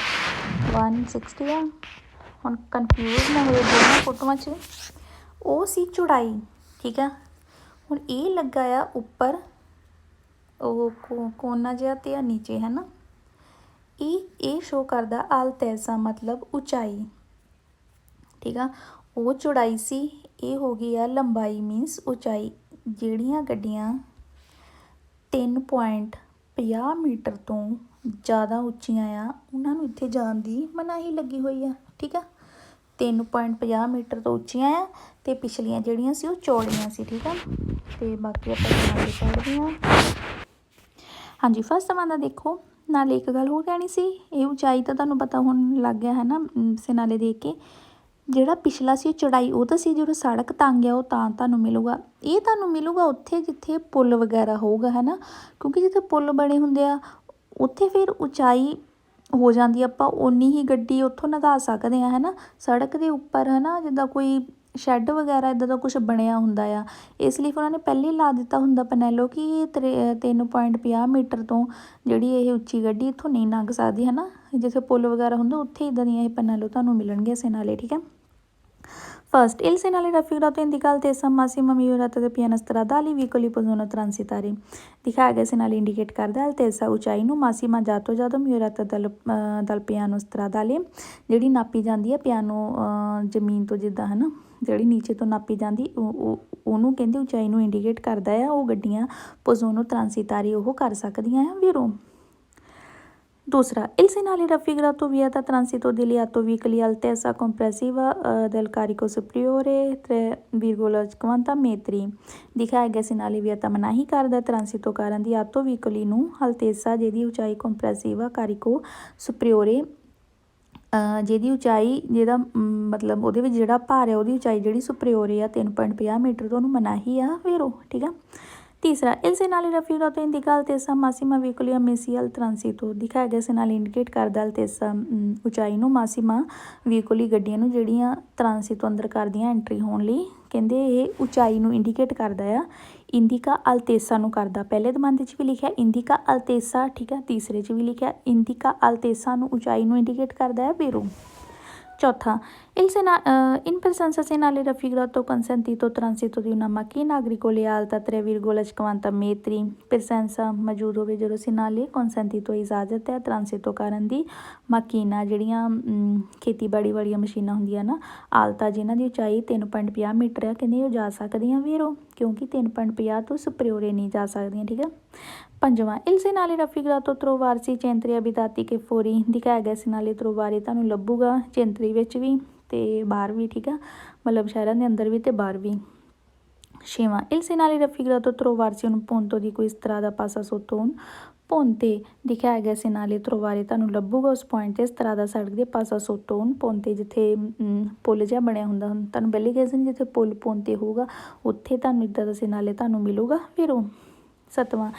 160 ਆ। ਹੁਣ ਕਨਫਿਊਜ਼ ਨਾ ਹੋਏ ਦੋਨਾਂ ਫੋਟੋਆਂ 'ਚ, ਉਹ ਸੀ ਚੌੜਾਈ। ਠੀਕ ਆ, ਹੁਣ ਇਹ ਲੱਗਾ ਆ ਉੱਪਰ ਉਹ ਕੋਨਾ ਜਿਹਾ ਅਤੇ ਆ ਨੀਚੇ ਹੈ ਨਾ, ਇਹ ਸ਼ੋਅ ਕਰਦਾ ਆਲਤੈਜ਼ਾ ਮਤਲਬ ਉਚਾਈ। ठीक है। वो चौड़ाई सी, ये हो गई आ लंबाई मीनस उचाई। ਜਿਹੜੀਆਂ ਗੱਡੀਆਂ 3.50 मीटर तो ज़्यादा ਉੱਚੀਆਂ ਆ ਉਹਨਾਂ ਨੂੰ ਇੱਥੇ ਜਾਣ ਦੀ ਮਨਾਹੀ ਲੱਗੀ ਹੋਈ ਆ। ਠੀਕ ਆ, 3.50 मीटर ਤੋਂ ਉੱਚੀਆਂ ਆ ਤੇ ਪਿਛਲੀਆਂ ਜਿਹੜੀਆਂ ਸੀ ਉਹ ਚੌੜੀਆਂ ਸੀ। ਠੀਕ ਆ, ਤੇ ਬਾਕੀ ਆਪਾਂ ਅੱਗੇ ਪੜ੍ਹਦੇ ਹਾਂ। ਹਾਂਜੀ, ਫਸਟ ਸਵਾਲ ਦਾ ਦੇਖੋ। ਨਾਲੇ ਇੱਕ ਗੱਲ ਹੋਰ ਕਹਿਣੀ ਸੀ, ਇਹ ਉਚਾਈ ਤਾਂ ਤੁਹਾਨੂੰ ਪਤਾ ਹੁਣ ਲੱਗ ਗਿਆ ਹੈ ਨਾ ਸੇ ਨਾਲੇ ਦੇਖ ਕੇ। ਜਿਹੜਾ ਪਿਛਲਾ ਸੀ ਚੌੜਾਈ ਉਹ ਤਾਂ ਸੀ ਜਦੋਂ ਸੜਕ ਤੰਗ ਆ ਉਹ ਤਾਂ ਤੁਹਾਨੂੰ ਮਿਲੂਗਾ। ਇਹ ਤੁਹਾਨੂੰ ਮਿਲੂਗਾ ਉੱਥੇ ਜਿੱਥੇ ਪੁੱਲ ਵਗੈਰਾ ਹੋਊਗਾ ਹੈ ਨਾ, ਕਿਉਂਕਿ ਜਿੱਥੇ ਪੁੱਲ ਬਣੇ ਹੁੰਦੇ ਆ ਉੱਥੇ ਫਿਰ ਉਚਾਈ ਹੋ ਜਾਂਦੀ, ਆਪਾਂ ਓਨੀ ਹੀ ਗੱਡੀ ਉੱਥੋਂ ਲੰਘਾ ਸਕਦੇ ਹਾਂ ਹੈ ਨਾ। ਸੜਕ ਦੇ ਉੱਪਰ ਹੈ ਨਾ ਜਿੱਦਾਂ ਕੋਈ ਸ਼ੈੱਡ ਵਗੈਰਾ ਇੱਦਾਂ ਦਾ ਕੁਛ ਬਣਿਆ ਹੁੰਦਾ ਆ, ਇਸ ਲਈ ਫਿਰ ਉਹਨਾਂ ਨੇ ਪਹਿਲੇ ਲਾ ਦਿੱਤਾ ਹੁੰਦਾ ਪੈਨੈਲੋ ਕਿ 3.50 मीटर ਤੋਂ ਜਿਹੜੀ ਇਹ ਉੱਚੀ ਗੱਡੀ ਇੱਥੋਂ ਨਹੀਂ ਲੰਘ ਸਕਦੀ ਹੈ ਨਾ। ਜਿੱਥੇ ਪੁੱਲ ਵਗੈਰਾ ਹੁੰਦਾ ਉੱਥੇ ਇੱਦਾਂ ਦੀਆਂ ਇਹ ਪੈਨੈਲੋ ਤੁਹਾਨੂੰ ਮਿਲਣਗੇ ਸੇ ਨਾਲੇ। ਠੀਕ ਹੈ। First, il segnale raffigurato indica l'altezza massima migliorata del piano stradale vicoli possono transitare। ਦਿਖਾਇਆ ਗਿਆ segnale indicate ਕਰਦਾ altezza ਉਚਾਈ ਨੂੰ massima ਜ਼ਿਆਦਾ ਤੋਂ ਜ਼ਿਆਦਾ migliorata dal piano stradale ਜਿਹੜੀ ਨਾਪੀ ਜਾਂਦੀ ਹੈ ਪਿਆਨੋ ਜ਼ਮੀਨ ਤੋਂ ਜਿੱਦਾਂ ਹੈ ਨਾ, ਜਿਹੜੀ ਨੀਚੇ ਤੋਂ ਨਾਪੀ ਜਾਂਦੀ ਉਹਨੂੰ ਕਹਿੰਦੇ ਉਚਾਈ ਨੂੰ ਇੰਡੀਕੇਟ ਕਰਦਾ ਆ। ਉਹ ਗੱਡੀਆਂ possono transitare ਉਹ ਕਰ ਸਕਦੀਆਂ ਆ ਵੀਰੋ। दूसra, il segnale raffigurato vieta transito degli autovicoli a altezza complessiva del carico superiore 3,50 metri। ਦਿਖਾਇਆ ਗਿਆ segnale vieta ਮਨਾਹੀ ਕਰਦਾ ਟ੍ਰਾਂਸਿਟੋ ਕਰਨ ਦੀ ਆਟੋ ਵਹੀਕਲੀ ਨੂੰ altezza ਜਿਹਦੀ ਉਚਾਈ ਕੰਪਰੈਸਿਵਾ ਕਾਰਿਕੋ ਸੁਪਰੀਓਰੇ ਜਿਹਦੀ ਉਚਾਈ ਜਿਹਦਾ ਮਤਲਬ ਉਹਦੇ ਵਿੱਚ ਜਿਹੜਾ ਭਾਰ ਹੈ ਉਹਦੀ ਉਚਾਈ ਜਿਹੜੀ ਸੁਪਰੀਓਰੇ ਆ 3.50 ਮੀਟਰ ਤੋਂ ਉਹਨੂੰ ਮਨਾਹੀ ਆ ਵੀਰੋ। ਠੀਕ ਆ। तीसरा, il segnale raffigurato indica l'altezza massima veicoli ammessi al transito। ਦਿਖਾਇਆ ਗਿਆ segnale ਇੰਡੀਕੇਟ ਕਰਦਾ altezza ਉਚਾਈ ਨੂੰ massima veicoli ਗੱਡੀਆਂ ਨੂੰ ਜਿਹੜੀਆਂ ਟ੍ਰਾਂਸਿਟ ਤੋਂ ਅੰਦਰ ਕਰਦੀਆਂ ਐਂਟਰੀ ਹੋਣ ਲਈ। ਕਹਿੰਦੇ ਇਹ ਉਚਾਈ ਨੂੰ ਇੰਡੀਕੇਟ ਕਰਦਾ ਆ। ਇੰਡੀਕਾ ਅਲਤੇਸਾ ਨੂੰ ਕਰਦਾ। ਪਹਿਲੇ ਦਮਾਂਦੇ 'ਚ ਵੀ ਲਿਖਿਆ ਇੰਡੀਕਾ ਅਲਤੇਸਾ, ਠੀਕ ਹੈ। ਤੀਸਰੇ 'ਚ ਵੀ ਲਿਖਿਆ ਇੰਡੀਕਾ ਅਲਤੇਸਾ ਨੂੰ ਉਚਾਈ ਨੂੰ ਇੰਡੀਕੇਟ ਕਰਦਾ ਹੈ ਵੀਰੋ। Chauथा, in presenza segnale raffigurato consentito transito di una macchina agricole alta 3,50 metri। presenza ਮੌਜੂਦ ਹੋਵੇ ਜਦੋਂ segnale consentito ਇਜਾਜ਼ਤ ਹੈ transito ਕਰਨ ਦੀ ਮਕੀਨਾ ਜਿਹੜੀਆਂ ਖੇਤੀਬਾੜੀ ਵਾਲੀਆਂ ਮਸ਼ੀਨਾਂ ਹੁੰਦੀਆਂ ਨਾ ਆਲਤਾ ਜਿਨ੍ਹਾਂ ਦੀ ਉਚਾਈ 3.50 ਮੀਟਰ ਹੈ, ਕਹਿੰਦੇ ਉਹ ਜਾ ਸਕਦੀਆਂ ਵੀਰੋ, ਕਿਉਂਕਿ 3.50 ਤੋਂ ਸੁਪਰੀਓਰੇ ਨਹੀਂ ਜਾ ਸਕਦੀਆਂ। ਠੀਕ ਹੈ। ਪੰਜਵਾਂ, il segnale raffigurato trovarsi centri abitati che fuori। ਦਿਖਾਇਆ ਗਿਆ segnale trovarsi ਤੁਹਾਨੂੰ ਲੱਭੂਗਾ ਚੈਂਤਰੀ ਵਿੱਚ ਵੀ ਅਤੇ ਬਾਹਰ ਵੀ। ਠੀਕ ਆ, ਮਤਲਬ ਸ਼ਹਿਰਾਂ ਦੇ ਅੰਦਰ ਵੀ ਅਤੇ ਬਾਹਰ ਵੀ। ਛੇਵਾਂ, il segnale raffigurato trovarsi un punto di cui strada passa sotto un ponte। ਦਿਖਾਇਆ ਗਿਆ segnale trovarsi ਤੁਹਾਨੂੰ ਲੱਭੂਗਾ ਉਸ ਪੁਆਇੰਟ 'ਤੇ strada ਸੜਕ ਦੇ passa sotto un ponte ਜਿੱਥੇ ਪੁੱਲ ਜਿਹਾ ਬਣਿਆ ਹੁੰਦਾ। ਤੁਹਾਨੂੰ ਪਹਿਲੇ ਕਿਹਾ ਸੀ ਜਿੱਥੇ ਪੁੱਲ ponte ਹੋਊਗਾ ਉੱਥੇ ਤੁਹਾਨੂੰ ਇੱਦਾਂ ਦਾ segnale ਤੁਹਾਨੂੰ ਮਿਲੂਗਾ ਫਿਰ ਉਹ। ਸੱਤਵਾਂ,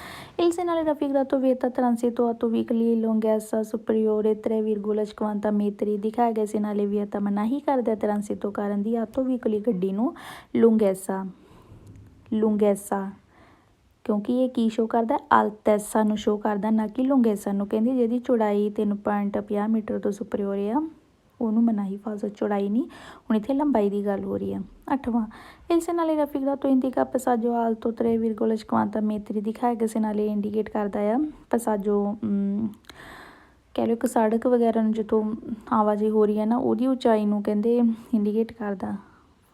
il segnale raffigurato vieta transito autovicoli lunghezza superiore 3,50 metri। ਦਿਖਾਇਆ ਗਿਆ segnale vieta ਮਨਾਹੀ ਕਰਦਾ ਟ੍ਰਾਂਸਿਟੋ ਕਰਨ ਦੀ autovicoli ਗੱਡੀ ਨੂੰ lunghezza ਕਿਉਂਕਿ ਇਹ ਕੀ ਸ਼ੋ ਕਰਦਾ altezza ਨੂੰ ਸ਼ੋ ਕਰਦਾ, ਨਾ ਕਿ lunghezza ਨੂੰ। ਕਹਿੰਦੀ ਜਿਹਦੀ ਚੌੜਾਈ 3.50 ਮੀਟਰ ਤੋਂ ਸੁਪਰੀਓਰੇ ਆ ਉਹਨੂੰ ਮਨਾਹੀ ਫਾਲਸੋ, ਚੌੜਾਈ ਨਹੀਂ, ਹੁਣ ਇੱਥੇ ਲੰਬਾਈ ਦੀ ਗੱਲ ਹੋ ਰਹੀ ਆ। ਅੱਠਵਾਂ, il segnale raffigurato indica passaggio alto 3,50 metri। ਦਿਖਾਇਆ ਗਿਆ segnale ਇੰਡੀਕੇਟ ਕਰਦਾ ਆ passaggio ਕਹਿ ਲਓ ਇੱਕ ਸੜਕ ਵਗੈਰਾ ਨੂੰ ਜਿੱਥੋਂ ਆਵਾਜਾਈ ਹੋ ਰਹੀ ਹੈ ਨਾ ਉਹਦੀ ਉਚਾਈ ਨੂੰ ਕਹਿੰਦੇ ਇੰਡੀਕੇਟ ਕਰਦਾ।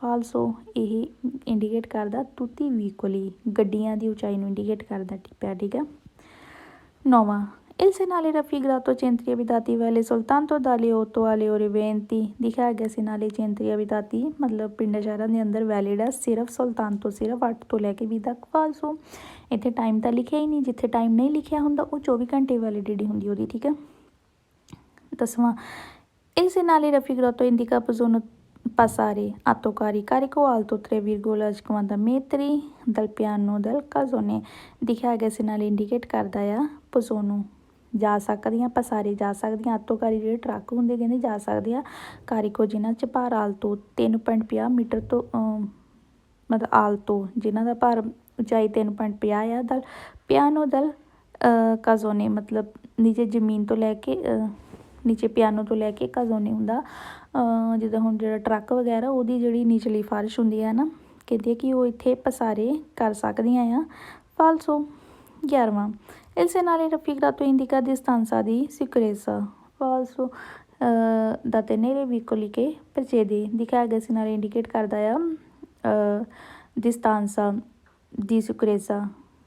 ਫਾਲਸੋ ਇਹ ਇੰਡੀਕੇਟ ਕਰਦਾ tutti vicoli ਗੱਡੀਆਂ ਦੀ ਉਚਾਈ ਨੂੰ ਇੰਡੀਕੇਟ ਕਰਦਾ ਪਿਆ। ਠੀਕ ਹੈ। ਨੌਵਾਂ, il segnale raffigurato centri abitati vale soltanto dalle 8 alle ore 20। ਦਿਖਾਇਆ ਗਿਆ segnale centri abitati ਮਤਲਬ ਪਿੰਡਾਂ ਸ਼ਹਿਰਾਂ ਦੇ ਅੰਦਰ ਵੈਲਿਡ ਆ ਸਿਰਫ soltanto ਸਿਰਫ 8 ਤੋਂ ਲੈ ਕੇ 20 ਤੱਕ। ਫਾਲਸੋ ਇੱਥੇ ਟਾਈਮ ਤਾਂ ਲਿਖਿਆ ਹੀ ਨਹੀਂ, ਜਿੱਥੇ ਟਾਈਮ ਨਹੀਂ ਲਿਖਿਆ ਹੁੰਦਾ ਉਹ 24 ਘੰਟੇ ਵੈਲਿਡਿਟੀ ਹੁੰਦੀ ਉਹਦੀ। ਠੀਕ ਹੈ। 10ਵਾਂ, il segnale raffigurato indica possono passare autocarri carico alto 3,50 metri dal piano del casone। ਦਿਖਾਇਆ ਗਿਆ segnale ਇੰਡੀਕੇਟ ਕਰਦਾ ਆ possono ਜਾ ਸਕਦੀਆਂ, ਪਸਾਰੇ ਜਾ ਸਕਦੀਆਂ, ਆਟੋਕਾਰੀ ਜਿਹੜੇ ਟਰੱਕ ਹੁੰਦੇ ਕਹਿੰਦੇ ਜਾ ਸਕਦੇ ਆ, ਕਾਰੀਕੋ ਜਿਨ੍ਹਾਂ 'ਚ ਭਾਰ ਆਲਤੋ 3.50 ਮੀਟਰ ਤੋਂ ਮਤਲਬ ਆਲਤੋ ਜਿਨ੍ਹਾਂ ਦਾ ਭਾਰ ਉਚਾਈ 3.50 ਆ ਦਲ ਪਿਆਨੋ ਦਲ ਕਾਜ਼ੋਨੇ ਮਤਲਬ ਨੀਚੇ ਜ਼ਮੀਨ ਤੋਂ ਲੈ ਕੇ ਨੀਚੇ ਪਿਆਨੋ ਤੋਂ ਲੈ ਕੇ ਕਾਜ਼ੋਨੇ ਹੁੰਦਾ ਜਿੱਦਾਂ ਹੁਣ ਜਿਹੜਾ ਟਰੱਕ ਵਗੈਰਾ ਉਹਦੀ ਜਿਹੜੀ ਨਿਚਲੀ ਫਰਸ਼ ਹੁੰਦੀ ਹੈ ਨਾ ਕਹਿੰਦੇ ਕਿ ਉਹ ਇੱਥੇ ਪਸਾਰੇ ਕਰ ਸਕਦੀਆਂ ਆ। ਫਾਲਸੋ 11ਵਾਂ, il segnale raffigurato indica distanza di sicurezza। ਫਾਲਸੋ ਦਾ tenere vicoli che precede ਦਿਖਾਇਆ ਗਿਆ ਸੀ ਨਾਲ ਇੰਡੀਕੇਟ ਕਰਦਾ ਆ distanza ਦੀ ਸਿਕੁਰੇਸਾ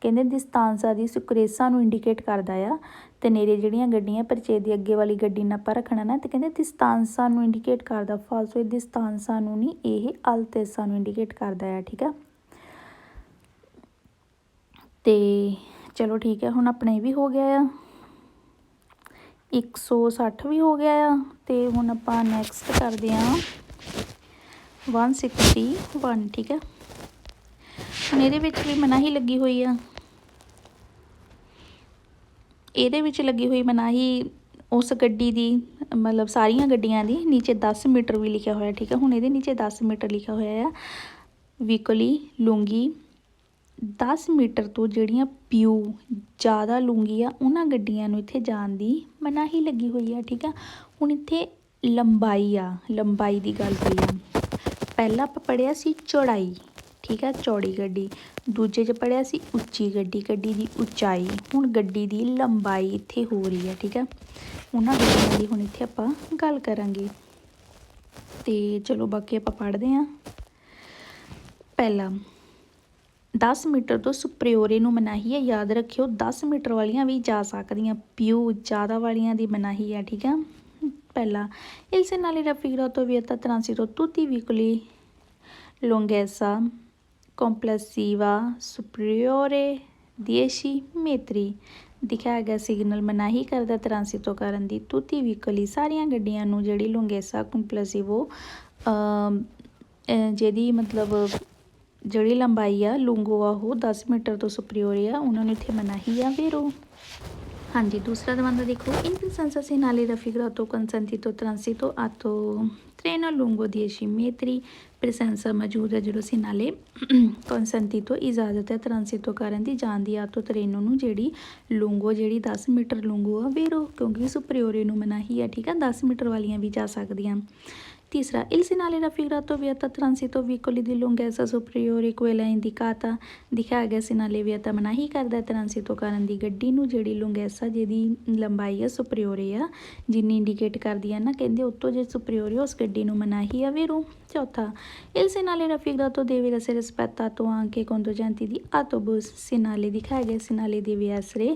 ਕਹਿੰਦੇ distanza ਦੀ ਸਿਕੁਰੇਸਾ ਨੂੰ ਇੰਡੀਕੇਟ ਕਰਦਾ ਆ tenere ਜਿਹੜੀਆਂ ਗੱਡੀਆਂ ਪਰਚੇਦੀ ਅੱਗੇ ਵਾਲੀ ਗੱਡੀ ਨਾਲ ਆਪਾਂ ਰੱਖਣਾ ਨਾ ਤੇ ਕਹਿੰਦੇ distanza ਨੂੰ ਇੰਡੀਕੇਟ ਕਰਦਾ ਫਾਲਸੋ distanza ਨੂੰ ਨਹੀਂ ਇਹ altezza ਨੂੰ ਇੰਡੀਕੇਟ ਕਰਦਾ ਆ ਠੀਕ ਆ ਤੇ ਚਲੋ ਠੀਕ ਹੈ ਹੁਣ ਆਪਣੇ ਇਹ ਵੀ ਹੋ ਗਿਆ ਆ 160 ਵੀ ਹੋ ਗਿਆ ਆ ਤੇ ਹੁਣ ਆਪਾਂ ਨੈਕਸਟ ਕਰਦੇ ਆ 161 ਠੀਕ ਹੈ ਹੁਣ ਇਹਦੇ ਵਿੱਚ ਵੀ ਮਨਾਹੀ ਲੱਗੀ ਹੋਈ ਆ ਇਹਦੇ ਵਿੱਚ ਲੱਗੀ ਹੋਈ ਮਨਾਹੀ ਉਸ ਗੱਡੀ ਦੀ ਮਤਲਬ ਸਾਰੀਆਂ ਗੱਡੀਆਂ ਦੀ ਨੀਚੇ 10 ਮੀਟਰ ਵੀ ਲਿਖਿਆ ਹੋਇਆ ਠੀਕ ਹੈ ਹੁਣ ਇਹਦੇ ਨੀਚੇ 10 ਮੀਟਰ ਲਿਖਿਆ ਹੋਇਆ ਆ ਵੀਕਲੀ ਲੂੰਗੀ 10 ਮੀਟਰ ਤੋਂ ਜਿਹੜੀਆਂ ਪਿਊ ਜ਼ਿਆਦਾ ਲੂੰਗੀ ਆ ਉਹਨਾਂ ਗੱਡੀਆਂ ਨੂੰ ਇੱਥੇ ਜਾਣ ਦੀ ਮਨਾਹੀ ਲੱਗੀ ਹੋਈ ਆ ਠੀਕ ਆ ਹੁਣ ਇੱਥੇ ਲੰਬਾਈ ਦੀ ਗੱਲ ਹੋਈ ਆ ਪਹਿਲਾਂ ਆਪਾਂ ਪੜ੍ਹਿਆ ਸੀ ਚੌੜਾਈ ਠੀਕ ਆ ਚੌੜੀ ਗੱਡੀ ਦੂਜੇ 'ਚ ਪੜ੍ਹਿਆ ਸੀ ਉੱਚੀ ਗੱਡੀ ਦੀ ਉੱਚਾਈ ਹੁਣ ਗੱਡੀ ਦੀ ਲੰਬਾਈ ਇੱਥੇ ਹੋ ਰਹੀ ਆ ਠੀਕ ਆ ਉਹਨਾਂ ਗੱਡੀਆਂ ਦੀ ਹੁਣ ਇੱਥੇ ਆਪਾਂ ਗੱਲ ਕਰਾਂਗੇ ਤੇ ਚਲੋ ਬਾਕੀ ਆਪਾਂ ਪੜ੍ਹਦੇ ਹਾਂ ਪਹਿਲਾ 10 ਮੀਟਰ ਤੋਂ ਸੁਪਰੀਓਰੇ ਨੂੰ ਮਨਾਹੀ ਹੈ ਯਾਦ ਰੱਖਿਓ 10 ਮੀਟਰ ਵਾਲੀਆਂ ਵੀ ਜਾ ਸਕਦੀਆਂ ਪਿਊ ਜ਼ਿਆਦਾ ਵਾਲੀਆਂ ਦੀ ਮਨਾਹੀ ਹੈ ਠੀਕ ਆ ਪਹਿਲਾ il segnale raffigurato vieta transito tutti i veicoli lunghezza complessiva superiore 10 metri ਦਿਖਾਇਆ ਗਿਆ ਸਿਗਨਲ ਮਨਾਹੀ ਕਰਦਾ ਟ੍ਰਾਂਸਿਟੋ ਕਰਨ ਦੀ tutti veicoli ਸਾਰੀਆਂ ਗੱਡੀਆਂ ਨੂੰ ਜਿਹੜੀ lunghezza complessivo ਜਿਹਦੀ ਮਤਲਬ ਜਿਹੜੀ ਲੰਬਾਈ ਆ ਲੂੰਗੋ ਆ ਉਹ 10 ਮੀਟਰ ਤੋਂ ਸੁਪਰੀਓਰ ਆ ਉਹਨਾਂ ਨੂੰ ਇੱਥੇ ਮਨਾਹੀ ਆ ਵੈਰੋ ਹਾਂਜੀ ਦੂਸਰਾ ਦਵੰਦਾ ਦੇਖੋ in presenza segnale raffigurato consentito transito atto treno lungo 10 metri presenza ਮੌਜੂਦ ਹੈ ਜਦੋਂ segnale consentito ਇਜਾਜ਼ਤ ਹੈ ਟ੍ਰਾਂਸਿਟੋ ਕਰਨ ਦੀ ਜਾਣ ਦੀ ਆਟੋ ਟ੍ਰੇਨੋ ਨੂੰ ਜਿਹੜੀ ਲੂੰਗੋ ਜਿਹੜੀ 10 ਮੀਟਰ ਲੂੰਗੋ ਆ ਵੈਰੋ ਕਿਉਂਕਿ ਸੁਪਰੀਓਰੇ ਨੂੰ ਮਨਾਹੀ ਆ ਠੀਕ ਆ 10 ਮੀਟਰ ਵਾਲੀਆਂ ਵੀ ਜਾ ਸਕਦੀਆਂ Terza, il segnale raffigurato vieta transito veicoli di lunghezza superiore quella indicata ਦਿਖਾਇਆ ਗਿਆ segnale vieta ਮਨਾਹੀ ਕਰਦਾ ਟ੍ਰਾਂਸਿਟੋ ਕਰਨ ਦੀ ਗੱਡੀ ਨੂੰ ਜਿਹੜੀ lunghezza ਜਿਹਦੀ ਲੰਬਾਈ ਆ ਸੁਪਰੀਓਰੇ ਆ ਜਿੰਨੀ ਇੰਡੀਕੇਟ ਕਰਦੀ ਆ ਨਾ ਕਹਿੰਦੇ ਉੱਤੋਂ ਜੇ ਸੁਪਰੀਓਰੇ ਉਸ ਗੱਡੀ ਨੂੰ ਮਨਾਹੀ ਆ ਵੈਰੋ ਚੌਥਾ il segnale raffigurato deve essere rispettato anche conducenti di autobus segnale ਦਿਖਾਇਆ ਗਿਆ segnale deve essere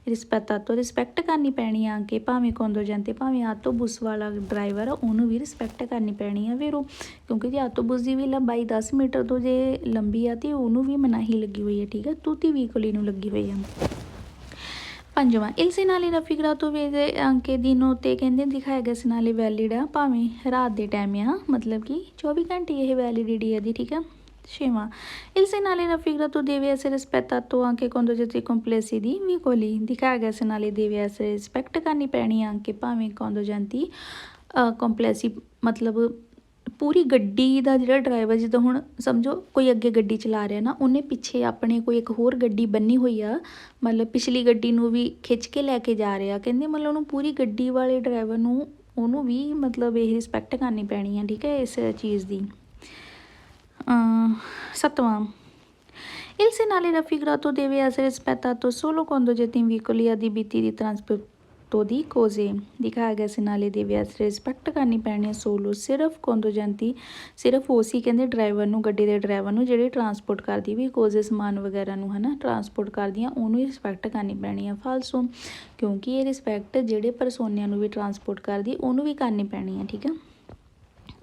rispettato respect ਕਰਨੀ ਪੈਣੀ ਆ ਕਿ ਭਾਵੇਂ conducente ਭਾਵੇਂ ਆਟੋਬੁਸ ਵਾਲਾ ਡਰਾਈਵਰ ਆ ਉਹਨੂੰ ਵੀ ਰਿਸਪੈਕਟ ਕਰਨੀ ਪੈਣੀ ਆ ਵੈਰੋ ਕਿਉਂਕਿ ਜੇ ਆਟੋਬੁਸ ਦੀ ਵੀ ਲੰਬਾਈ 10 ਮੀਟਰ ਤੋਂ ਜੇ ਲੰਬੀ ਆ ਤੇ ਉਹਨੂੰ ਵੀ ਮਨਾਹੀ ਲੱਗੀ ਹੋਈ ਹੈ ਠੀਕ ਹੈ tutti veicoli ਨੂੰ ਲੱਗੀ ਹੋਈ ਆ ਪੰਜਵਾਂ il segnale raffigurato vede anche di notte ਕਹਿੰਦੇ ਦਿਖਾਇਆ ਗਿਆ segnale ਵੈਲਿਡ ਆ ਭਾਵੇਂ ਰਾਤ ਦੇ ਟਾਈਮ ਆ ਮਤਲਬ ਕਿ 24 ਘੰਟੇ ਇਹ ਵੈਲਿਡਿਟੀ ਆ ਦੀ ਠੀਕ ਆ ਛੇਵਾਂ il segnale raffigurato deve essere rispettato anche quando gesti complessi di veicoli ਦਿਖਾਇਆ ਗਿਆ segnale deve essere ਰਿਸਪੈਕਟ ਕਰਨੀ ਪੈਣੀ ਆ ਕਿ ਭਾਵੇਂ conducenti ਕੰਪਲੈਸੀ ਮਤਲਬ ਪੂਰੀ ਗੱਡੀ ਦਾ ਜਿਹੜਾ ਡਰਾਈਵਰ ਜਿੱਦਾਂ ਹੁਣ ਸਮਝੋ ਕੋਈ ਅੱਗੇ ਗੱਡੀ ਚਲਾ ਰਿਹਾ ਨਾ ਉਹਨੇ ਪਿੱਛੇ ਆਪਣੇ ਕੋਈ ਇੱਕ ਹੋਰ ਗੱਡੀ ਬੰਨੀ ਹੋਈ ਆ ਮਤਲਬ ਪਿਛਲੀ ਗੱਡੀ ਨੂੰ ਵੀ ਖਿੱਚ ਕੇ ਲੈ ਕੇ ਜਾ ਰਿਹਾ ਕਹਿੰਦੇ ਮਤਲਬ ਉਹਨੂੰ ਪੂਰੀ ਗੱਡੀ ਵਾਲੇ ਡਰਾਈਵਰ ਨੂੰ ਉਹਨੂੰ ਵੀ ਮਤਲਬ ਇਹ ਰਿਸਪੈਕਟ ਕਰਨੀ ਪੈਣੀ ਆ ਠੀਕ ਹੈ ਇਸ ਚੀਜ਼ ਦੀ ਸੱਤਵਾਂ il segnale raffigurato deve essere rispettato solo quando gesti in veicoli adibiti di trasporto ਦੀ ਕੋਜ਼ੇ ਦਿਖਾਇਆ ਗਿਆ segnale deve essere ਰਿਸਪੈਕਟ ਕਰਨੀ ਪੈਣੀ ਹੈ ਸੋਲੋ ਸਿਰਫ conducenti ਸਿਰਫ ਉਹ ਸੀ ਕਹਿੰਦੇ ਡਰਾਈਵਰ ਨੂੰ ਗੱਡੀ ਦੇ ਡਰਾਈਵਰ ਨੂੰ ਜਿਹੜੇ ਟਰਾਂਸਪੋਰਟ ਕਰਦੀ ਵੀ ਕੋਜ਼ੇ ਸਮਾਨ ਵਗੈਰਾ ਨੂੰ ਹੈ ਨਾ ਟਰਾਂਸਪੋਰਟ ਕਰਦੀਆਂ ਉਹਨੂੰ ਹੀ ਰਿਸਪੈਕਟ ਕਰਨੀ ਪੈਣੀ ਹੈ ਫਾਲਸੋ ਕਿਉਂਕਿ ਇਹ ਰਿਸਪੈਕਟ ਜਿਹੜੇ ਪਰਸੋਨਿਆਂ ਨੂੰ ਵੀ ਟਰਾਂਸਪੋਰਟ ਕਰਦੀ ਉਹਨੂੰ ਵੀ ਕਰਨੀ ਪੈਣੀ ਹੈ ਠੀਕ ਹੈ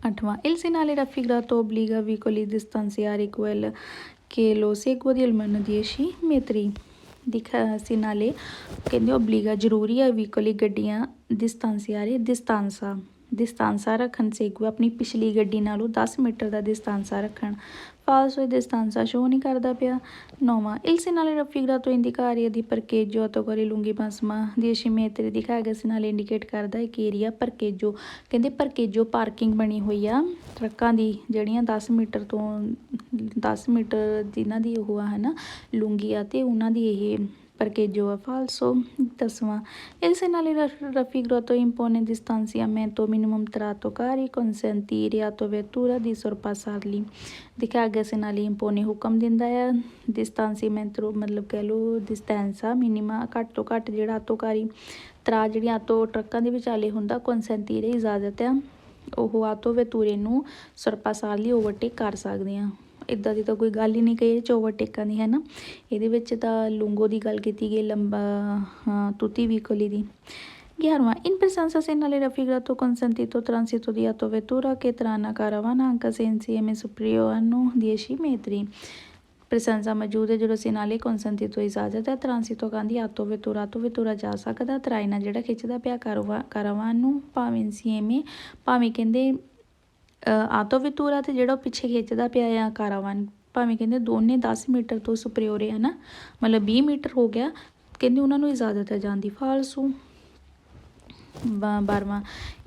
ਅੱਠਵਾਂ il segnale raffigurato obbliga veicoli distanziare quel che lo segue di almeno 10 metri ਦਿਖਾ segnale ਕਹਿੰਦੇ ਓਬਲੀਗਾ ਜ਼ਰੂਰੀ ਹੈ ਵੀਕਲੀ ਗੱਡੀਆਂ distanza ਰੱਖਣ ਸੇਗੂ ਆਪਣੀ ਪਿਛਲੀ ਗੱਡੀ ਨਾਲੋਂ 10 ਮੀਟਰ ਦਾ distanza ਰੱਖਣ ਫਾਲਸੋ distanza ਸ਼ੋ ਨਹੀਂ ਕਰਦਾ ਪਿਆ ਨੌਵਾਂ il segnale raffigurato indica area di parcheggio auto con lunghi massima 10 metri ਦਿਖਾਇਆ ਗਿਆ segnale ਇੰਡੀਕੇਟ ਕਰਦਾ ਇੱਕ ਏਰੀਆ parcheggio ਕਹਿੰਦੇ parcheggio ਪਾਰਕਿੰਗ ਬਣੀ ਹੋਈ ਆ ਟਰੱਕਾਂ ਦੀ ਜਿਹੜੀਆਂ 10 ਮੀਟਰ ਤੋਂ 10 ਮੀਟਰ ਜਿਨ੍ਹਾਂ ਦੀ ਉਹ ਆ ਹੈ ਨਾ ਲੂੰਗੀ ਆ ਤੇ ਉਹਨਾਂ ਦੀ ਇਹ parcheggio è falso। 10ਵਾਂ il segnale raffigurato impone distanziamento minimum tra autocarri consentire autovettura di sorpassarli। ਦਿਖਾਇਆ ਗਿਆ segnale impone ਹੁਕਮ ਦਿੰਦਾ ਆ distanziamento ਮਤਲਬ ਕਹਿ ਲਓ ਡਿਸਟੈਂਸ ਆ ਮਿਨੀਮਾ ਘੱਟ ਤੋਂ ਘੱਟ ਜਿਹੜਾ ਆਟੋਕਾਰੀ ਤਰਾ ਜਿਹੜੀਆਂ ਆਟੋ ਟਰੱਕਾਂ ਦੇ ਵਿਚਾਲੇ ਹੁੰਦਾ consentire ਇਜਾਜ਼ਤ ਆ ਉਹ ਆਟੋਵੇਤੂਰੇ ਨੂੰ ਸਰਪਾਸਾਰ ਲਈ ਓਵਰਟੇਕ ਕਰ ਸਕਦੇ ਆ। ਇੱਦਾਂ ਦੀ ਤਾਂ ਕੋਈ ਗੱਲ ਹੀ ਨਹੀਂ ਕਹੀ 'ਚ ਓਵਰਟੇਕਾਂ ਦੀ ਹੈ ਨਾ। ਇਹਦੇ ਵਿੱਚ ਤਾਂ ਲੂੰਗੋ ਦੀ ਗੱਲ ਕੀਤੀ ਗਈ ਲੰਬਾ tutti vicoli the. 11ਵਾਂ in presenza segnale raffigurato consentito transito di autovettura che tra una caravana anche se insieme superiore hanno 10 metri। presenza ਮੌਜੂਦ ਹੈ ਜਦੋਂ segnale consentito ਇਜਾਜ਼ਤ ਹੈ ਟ੍ਰਾਂਸਿਟੋ ਕਹਿੰਦੀ ਆਟੋਵੇਤੂਰਾ ਜਾ ਸਕਦਾ ਤਰਾਇਨਾ ਜਿਹੜਾ ਖਿੱਚਦਾ ਪਿਆ ਕਾਰਾਵਾਨ ਨੂੰ ਭਾਵੇਂ insieme ਭਾਵੇਂ ਕਹਿੰਦੇ ਆਟੋਵੇਤੂਰਾ ਤੇ ਜਿਹੜਾ ਪਿੱਛੇ ਖਿੱਚਦਾ ਪਿਆ ਆ ਕਾਰਾਵਾਨ ਭਾਵੇਂ ਕਹਿੰਦੇ ਦੋਨੇ 10 ਮੀਟਰ ਤੋਂ ਸੁਪਰੀਓਰ ਹੈ ਨਾ ਮਤਲਬ 20 ਮੀਟਰ ਹੋ ਗਿਆ ਕਹਿੰਦੇ ਉਹਨਾਂ ਨੂੰ ਇਜਾਜ਼ਤ ਹੈ ਜਾਣ ਦੀ ਫਾਲਸੂ। 12ਵਾਂ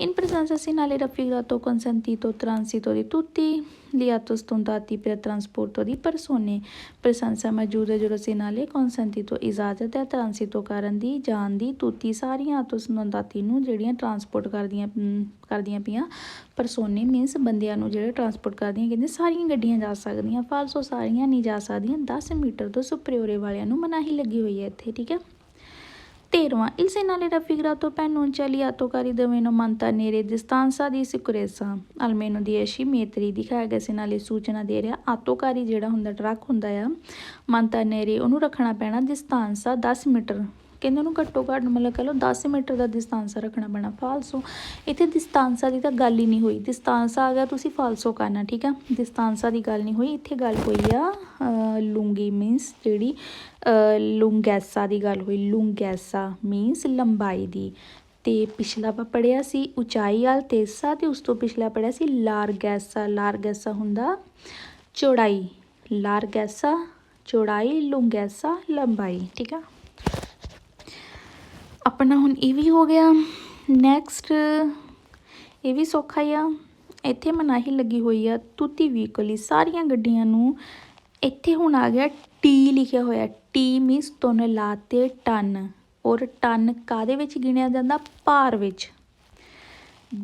in presenza segnale raffigurato consentito transito di tutti gli autostondati per trasporto di persone। presenza ਮੌਜੂਦ ਹੈ ਜਦੋਂ segnale consentito ਇਜਾਜ਼ਤ ਹੈ ਟ੍ਰਾਂਸਿਟੋ ਕਰਨ ਦੀ ਜਾਣ ਦੀ tutti ਸਾਰੀਆਂ autostondati ਨੂੰ ਜਿਹੜੀਆਂ ਟਰਾਂਸਪੋਰਟ ਕਰਦੀਆਂ ਪਈਆਂ ਪਰਸੋਨੇ ਮੀਨਸ ਬੰਦਿਆਂ ਨੂੰ ਜਿਹੜੇ ਟਰਾਂਸਪੋਰਟ ਕਰਦੀਆਂ ਕਹਿੰਦੇ ਸਾਰੀਆਂ ਗੱਡੀਆਂ ਜਾ ਸਕਦੀਆਂ ਫਾਲਸੋ ਸਾਰੀਆਂ ਨਹੀਂ ਜਾ ਸਕਦੀਆਂ 10 ਮੀਟਰ ਤੋਂ ਸੁਪਰੀਓਰੇ ਵਾਲਿਆਂ ਨੂੰ ਮਨਾਹੀ ਲੱਗੀ ਹੋਈ ਹੈ ਇੱਥੇ ਠੀਕ ਹੈ। 13ਵਾਂ il segnale raffigurato preannuncia gli autocarri devono mantenere distanza di sicurezza almeno 10 metri। ਦਿਖਾਇਆ ਗਿਆ segnale ਸੂਚਨਾ ਦੇ ਰਿਹਾ ਆਟੋਕਾਰੀ ਜਿਹੜਾ ਹੁੰਦਾ ਟਰੱਕ ਹੁੰਦਾ ਆ mantenere ਉਹਨੂੰ ਰੱਖਣਾ ਪੈਣਾ distanza 10 ਮੀਟਰ ਕਹਿੰਦੇ ਉਹਨੂੰ ਘੱਟੋ ਘੱਟ ਮਤਲਬ ਕਹਿ ਲਓ 10 ਮੀਟਰ ਦਾ ਡਿਸਟਾਂਸਾ ਰੱਖਣਾ ਪੈਣਾ ਫਾਲਸੋ। ਇੱਥੇ ਡਿਸਟਾਂਸਾ ਦੀ ਤਾਂ ਗੱਲ ਹੀ ਨਹੀਂ ਹੋਈ ਡਿਸਟਾਂਸਾ ਆ ਗਿਆ ਤੁਸੀਂ ਫਾਲਸੋ ਕਰਨਾ ਠੀਕ ਆ ਡਿਸਟਾਂਸਾ ਦੀ ਗੱਲ ਨਹੀਂ ਹੋਈ ਇੱਥੇ ਗੱਲ ਹੋਈ ਆ ਲੂੰਗੀ ਮੀਨਸ ਜਿਹੜੀ ਲੂੰਗੈਸਾ ਦੀ ਗੱਲ ਹੋਈ ਲੂੰਗੈਸਾ ਮੀਨਸ ਲੰਬਾਈ ਦੀ। ਅਤੇ ਪਿਛਲਾ ਆਪਾਂ ਪੜ੍ਹਿਆ ਸੀ ਉਚਾਈ ਅਲਤੇਸਾ ਅਤੇ ਉਸ ਤੋਂ ਪਿਛਲਾ ਪੜ੍ਹਿਆ ਸੀ ਲਾਰਗੈਸਾ ਹੁੰਦਾ ਚੌੜਾਈ ਲਾਰਗੈਸਾ ਚੌੜਾਈ ਲੂੰਗੈਸਾ ਲੰਬਾਈ ਠੀਕ ਆ। ਆਪਣਾ ਹੁਣ ਇਹ ਵੀ ਹੋ ਗਿਆ ਨੈਕਸਟ ਇਹ ਵੀ ਸੌਖਾ ਹੀ ਆ ਇੱਥੇ ਮਨਾਹੀ ਲੱਗੀ ਹੋਈ ਆ tutti vicoli ਸਾਰੀਆਂ ਗੱਡੀਆਂ ਨੂੰ ਇੱਥੇ ਹੁਣ ਆ ਗਿਆ ਟੀ ਲਿਖਿਆ ਹੋਇਆ ਟੀ ਮੀਨਸ tonnellate ਟਨ ਔਰ ਟਨ ਕਾਹਦੇ ਵਿੱਚ ਗਿਣਿਆ ਜਾਂਦਾ ਭਾਰ ਵਿੱਚ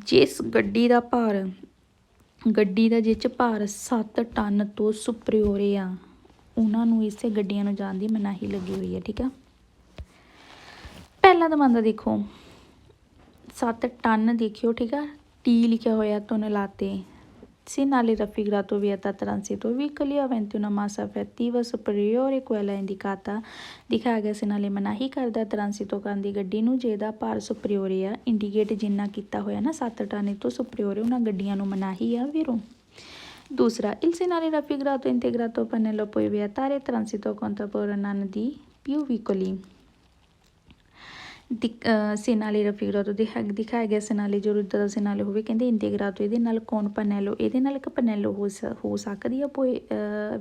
ਜਿਸ ਗੱਡੀ ਦਾ ਭਾਰ ਗੱਡੀ ਦਾ ਜਿਹ 'ਚ ਭਾਰ 7 ਟਨ ਤੋਂ ਸੁਪਰੀਓਰੇ ਆ ਉਹਨਾਂ ਨੂੰ ਇਸੇ ਗੱਡੀਆਂ ਨੂੰ ਜਾਣ ਦੀ ਮਨਾਹੀ ਲੱਗੀ ਹੋਈ ਹੈ ਠੀਕ ਆ। ਪਹਿਲਾ ਦਮਾਂਦਾ ਦੇਖੋ 7 ਟਨ ਦੇਖਿਓ ਠੀਕ ਆ ਟੀ ਲਿਖਿਆ ਹੋਇਆ tonnellate segnale raffigurato vieta transito vicoli aventi una massa effettiva superiore quella indicata। ਦਿਖਾਇਆ ਗਿਆ segnale ਮਨਾਹੀ ਕਰਦਾ ਟ੍ਰਾਂਸਿਟੋ ਕਰਨ ਦੀ ਗੱਡੀ ਨੂੰ ਜਿਹਦਾ ਭਾਰ ਸੁਪਰੀਓਰੇ ਆ ਇੰਡੀਕੇਟ ਜਿੰਨਾ ਕੀਤਾ ਹੋਇਆ ਨਾ 7 ਟਨ ਤੋਂ ਸੁਪਰੀਓਰੇ ਉਹਨਾਂ ਗੱਡੀਆਂ ਨੂੰ ਮਨਾਹੀ ਆ ਵੀਰੋ। ਦੂਸਰਾ il segnale raffigurato integrato pannello può vietare transito contemporaneo di più vicoli। segnale raffigurato ਦਿਖਾਇਆ ਗਿਆ segnale ਜੋ ਇੱਦਾਂ ਦਾ segnale ਹੋਵੇ ਕਹਿੰਦੇ ਇੰਟੀਗਰਾਟੋ ਇਹਦੇ ਨਾਲ ਕੌਣ ਪਨੈਲੋ ਇਹਦੇ ਨਾਲ ਇੱਕ ਪਨੈਲੋ ਹੋ ਸਕਦੀ ਆ ਪੋਏ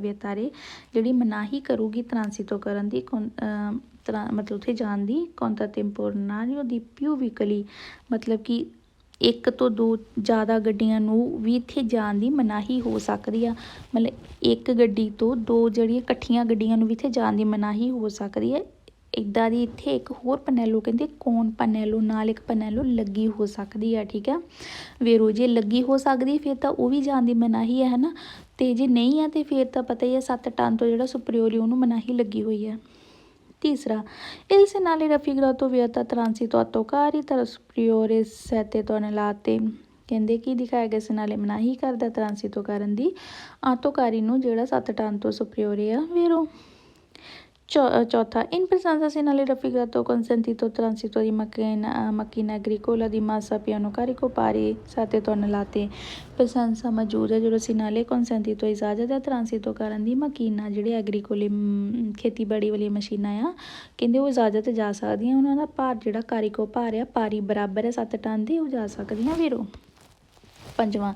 ਵਿਤਾਰੇ ਜਿਹੜੀ ਮਨਾਹੀ ਕਰੂਗੀ ਟ੍ਰਾਂਸਿਟੋ ਕਰਨ ਦੀ ਮਤਲਬ ਉੱਥੇ ਜਾਣ ਦੀ ਕੰਟੈਂਪੋਰੇਰੀਓ ਦੀ ਪਿਊ ਵੀਕਲੀ ਮਤਲਬ ਕਿ ਇੱਕ ਤੋਂ ਦੋ ਜ਼ਿਆਦਾ ਗੱਡੀਆਂ ਨੂੰ ਵੀ ਇੱਥੇ ਜਾਣ ਦੀ ਮਨਾਹੀ ਹੋ ਸਕਦੀ ਆ ਮਤਲਬ ਇੱਕ ਗੱਡੀ ਤੋਂ ਦੋ ਜਿਹੜੀਆਂ ਇਕੱਠੀਆਂ ਗੱਡੀਆਂ ਨੂੰ ਵੀ ਇੱਥੇ ਜਾਣ ਦੀ ਮਨਾਹੀ ਹੋ ਸਕਦੀ ਹੈ। ਇੱਦਾਂ ਦੀ ਇੱਥੇ ਇੱਕ ਹੋਰ ਪਨੈਲੋ ਕਹਿੰਦੇ ਕੌਣ ਪਨੈਲੋ ਨਾਲ ਇੱਕ ਪਨੈਲੋ ਲੱਗੀ ਹੋ ਸਕਦੀ ਆ ਠੀਕ ਆ ਵੇਰੋ ਜੇ ਲੱਗੀ ਹੋ ਸਕਦੀ ਫਿਰ ਤਾਂ ਉਹ ਵੀ ਜਾਣ ਦੀ ਮਨਾਹੀ ਹੈ ਨਾ ਅਤੇ ਜੇ ਨਹੀਂ ਆ ਤਾਂ ਫਿਰ ਤਾਂ ਪਤਾ ਹੀ ਆ 7 ਟਨ ਤੋਂ ਜਿਹੜਾ ਸੁਪਰੀਓਰੀ ਉਹਨੂੰ ਮਨਾਹੀ ਲੱਗੀ ਹੋਈ ਹੈ। ਤੀਸਰਾ il segnale raffigurato vieta transito autocarri tra superiore 7 tonnellate ਕਹਿੰਦੇ ਕੀ ਦਿਖਾਇਆ ਗਿਆ segnale ਮਨਾਹੀ ਕਰਦਾ ਟ੍ਰਾਂਸਿਟੋ ਕਰਨ ਦੀ ਆਟੋਕਾਰੀ ਨੂੰ ਜਿਹੜਾ 7 ਟਨ ਤੋਂ ਸੁਪਰੀਓਰੇ ਆ ਵੇਰੋ। ਚੌਥਾ in presenza segnale raffigurato consentito transito di macchina agricola di massa piano carico pari 7 tonnellate। presenza ਮੌਜੂਦ ਹੈ ਜਦੋਂ segnale consentito ਇਜਾਜ਼ਤ ਹੈ ਟ੍ਰਾਂਸਿਟੋ ਕਰਨ ਦੀ ਮਕੀਨਾ ਜਿਹੜੇ ਐਗਰੀਕੋਲੇ ਖੇਤੀਬਾੜੀ ਵਾਲੀਆਂ ਮਸ਼ੀਨਾਂ ਆ ਕਹਿੰਦੇ ਉਹ ਇਜਾਜ਼ਤ ਜਾ ਸਕਦੀਆਂ ਉਹਨਾਂ ਦਾ ਭਾਰ ਜਿਹੜਾ ਕਾਰੀਕੋ ਭਾਰ ਆ ਪਾਰੀ ਬਰਾਬਰ ਹੈ 7 ਟਨ ਦੇ ਉਹ ਜਾ ਸਕਦੀਆਂ ਵੀਰੋ। ਪੰਜਵਾਂ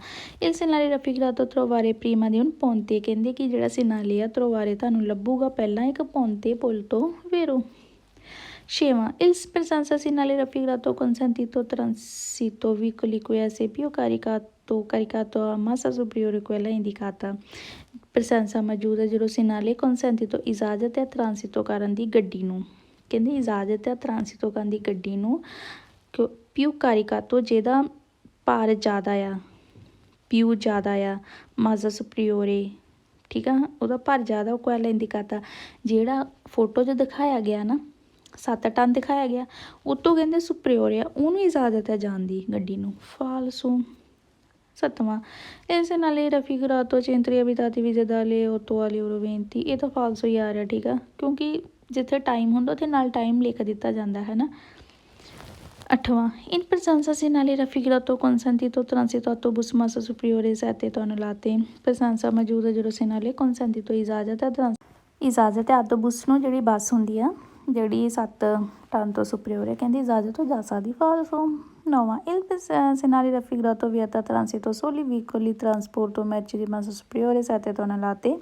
il segnale raffigurato trovare prima di un ponte ਕਹਿੰਦੇ ਕਿ ਜਿਹੜਾ segnale ਆ trovare ਤੁਹਾਨੂੰ ਲੱਭੂਗਾ ਪਹਿਲਾਂ ਇੱਕ ponte ਪੁੱਲ ਤੋਂ ਵੇਰੋ। ਛੇਵਾਂ il presenza segnale raffigurato consentito transito vicoli cui esse più caricato a massa superiore quella indicata। presenza ਮੌਜੂਦ ਹੈ ਜਦੋਂ segnale consentito ਇਜਾਜ਼ਤ ਹੈ ਟ੍ਰਾਂਸਿਟੋ ਕਰਨ ਦੀ ਗੱਡੀ ਨੂੰ ਕਹਿੰਦੇ ਇਜਾਜ਼ਤ ਹੈ ਟ੍ਰਾਂਸਿਤੋ ਕਰਨ ਦੀ ਗੱਡੀ ਨੂੰ ਪਿਊ ਕਾਰੀਕਾਤੋ ਜਿਹਦਾ ਭਾਰ ਜ਼ਿਆਦਾ ਆ, ਪਿਊ ਜ਼ਿਆਦਾ ਆ, ਮਾਜ਼ਾ ਸੁਪਰੀਓਰੇ, ਠੀਕ ਆ, ਉਹਦਾ ਭਾਰ ਜ਼ਿਆਦਾ, ਉਹ ਕੁਐਲਾ ਇੰਡੀਕਾਤਾ ਜਿਹੜਾ ਫੋਟੋ 'ਚ ਦਿਖਾਇਆ ਗਿਆ ਨਾ 7 ਟਨ ਦਿਖਾਇਆ ਗਿਆ, ਉਹ ਤੋਂ ਕਹਿੰਦੇ ਸੁਪਰੀਓਰੇ ਆ, ਉਹਨੂੰ ਇਜਾਜ਼ਤ ਹੈ ਜਾਣ ਦੀ ਗੱਡੀ ਨੂੰ। ਫਾਲਸੋ। 7ਵਾਂ ਇਸ ਨਾਲ ਰਫੀਕਰਾਤੋ ਚੇਂਤਰੀ ਅਬਿਤਾਤੀ ਵਿਜੇਦਾਲੇ ਓਤੋ ਵਾਲੀ ਉਰਵੈਂਤੀ, ਇਹ ਤਾਂ ਫਾਲਸੋ ਹੀ ਆ ਰਿਹਾ, ਠੀਕ ਆ, ਕਿਉਂਕਿ ਜਿੱਥੇ ਟਾਈਮ ਹੁੰਦਾ ਉੱਥੇ ਨਾਲ ਟਾਈਮ ਲਿਖ ਦਿੱਤਾ ਜਾਂਦਾ ਹੈ ਨਾ। 8ਵਾਂ ਇਨ ਪ੍ਰਸ਼ੰਸਾ ਸੇ ਨਾਲੇ ਰਫੀਕਰਾਤੋ ਕੌਨਸੈਂਟੀਤੋ ਟ੍ਰਾਂਸਿਤੋ ਬੁਸ ਮਾਸਾ ਸੁਪਰੀਓਰੇ ਸੈਤੇ ਤੋਂ ਲਾਤੇ ਪ੍ਰਸ਼ੰਸਾ ਮੌਜੂਦ ਹੈ ਜਦੋਂ ਸੇ ਨਾਲੇ ਕੌਨਸੈਂਟੀਤੋ ਇਜਾਜ਼ਤ ਹੈ ਇਜਾਜ਼ਤ ਹੈ ਆਟੋਬੁਸ ਨੂੰ ਜਿਹੜੀ ਬੱਸ ਹੁੰਦੀ ਆ ਜਿਹੜੀ 7 ਟਨ ਤੋਂ ਸੁਪਰੀਓਰ ਹੈ, ਕਹਿੰਦੀ ਇਜਾਜ਼ਤ ਤੋਂ ਜਾ ਸਕਦੀ। ਫਾਲਸੋ। 9ਵਾਂ ਇਲ segnali raffigurato vieta transito soli veicoli trasporto merci di massa superiore sette tonnellate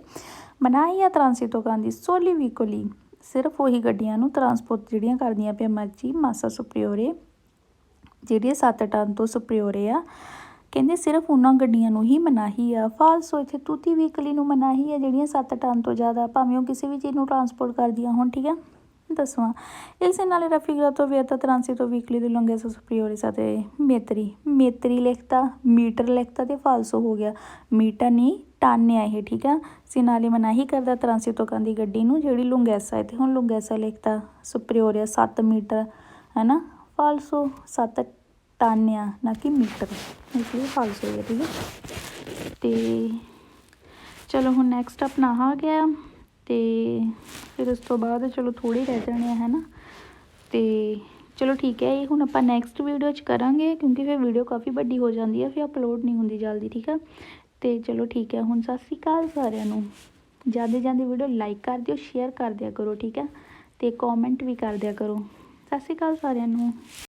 ਮਨਾਹੀ ਆ ਟ੍ਰਾਂਸਿਟੋ ਕਰਨ ਦੀ ਸੋਲੀ ਵੀਕੋਲੀ ਸਿਰਫ ਉਹੀ ਗੱਡੀਆਂ ਨੂੰ ਟਰਾਂਸਪੋਰਟ ਜਿਹੜੀਆਂ ਕਰਦੀਆਂ ਪਿਆ ਮਰਜੀ ਮਾਸਾ ਸੁਪਰੀਓਰੇ ਜਿਹੜੀਆਂ 7 ਟਨ ਤੋਂ ਸੁਪਰੀਓਰੇ ਆ, ਕਹਿੰਦੇ ਸਿਰਫ ਉਹਨਾਂ ਗੱਡੀਆਂ ਨੂੰ ਹੀ ਮਨਾਹੀ ਆ। ਫਾਲਸੋ। ਇੱਥੇ ਤੂਤੀ ਵੀਕਲੀ ਨੂੰ ਮਨਾਹੀ ਆ ਜਿਹੜੀਆਂ 7 ਟਨ ਤੋਂ ਜ਼ਿਆਦਾ, ਭਾਵੇਂ ਉਹ ਕਿਸੇ ਵੀ ਚੀਜ਼ ਨੂੰ ਟਰਾਂਸਪੋਰਟ ਕਰਦੀਆਂ ਹੋਣ, ਠੀਕ ਆ। 10ਵਾਂ il segnale raffigurato vieta transito veicoli di lunghezza superiore sette ਮੇਤਰੀ ਲਿਖਤਾ, ਮੀਟਰ ਲਿਖਤਾ ਤੇ ਫਾਲਸੋ ਹੋ ਗਿਆ, ਮੀਟਰ ਨਹੀਂ ਟਨ ਆ ਇਹ, ਠੀਕ ਆ। ਸਿਨਾਲੇ ਮਨਾਹੀ ਕਰਦਾ ਟਰਾਂਸਿਟੋ ਕਰਨ ਦੀ ਗੱਡੀ ਨੂੰ ਜਿਹੜੀ ਲੁੰਗੈਸਾ, ਇੱਥੇ ਹੁਣ ਲੁੰਗੈਸਾ ਲਿਖਤਾ, ਸੁਪਰੀਓਰ 7 ਮੀਟਰ ਹੈ ਨਾ, ਫਾਲਸੋ 7 ਟਨ ਆ ਨਾ ਕਿ ਮੀਟਰ, ਇਸ ਲਈ ਫਾਲਸੋ ਹੋ ਗਿਆ, ਠੀਕ ਹੈ। ਅਤੇ ਚਲੋ ਹੁਣ ਨੈਕਸਟ ਆਪਣਾ ਆ ਗਿਆ ਅਤੇ ਫਿਰ ਉਸ ਤੋਂ ਬਾਅਦ ਚਲੋ ਥੋੜ੍ਹੇ ਰਹਿ ਜਾਣੇ ਆ ਹੈ ਨਾ, ਅਤੇ ਚਲੋ ਠੀਕ ਹੈ, ਇਹ ਹੁਣ ਆਪਾਂ ਨੈਕਸਟ ਵੀਡੀਓ 'ਚ ਕਰਾਂਗੇ ਕਿਉਂਕਿ ਫਿਰ ਵੀਡੀਓ ਕਾਫੀ ਵੱਡੀ ਹੋ ਜਾਂਦੀ ਹੈ, ਫਿਰ ਅਪਲੋਡ ਨਹੀਂ ਹੁੰਦੀ ਜਲਦੀ, ਠੀਕ ਆ। ਅਤੇ ਚਲੋ ਠੀਕ ਹੈ, ਹੁਣ ਸਤਿ ਸ਼੍ਰੀ ਅਕਾਲ ਸਾਰਿਆਂ ਨੂੰ। ਜਾਂਦੇ ਜਾਂਦੇ ਵੀਡੀਓ ਲਾਈਕ ਕਰ ਦਿਓ, ਸ਼ੇਅਰ ਕਰ ਦਿਆ ਕਰੋ, ਠੀਕ ਆ, ਅਤੇ ਕੌਮੈਂਟ ਵੀ ਕਰ ਦਿਆ ਕਰੋ। ਸਤਿ ਸ਼੍ਰੀ ਅਕਾਲ ਸਾਰਿਆਂ ਨੂੰ।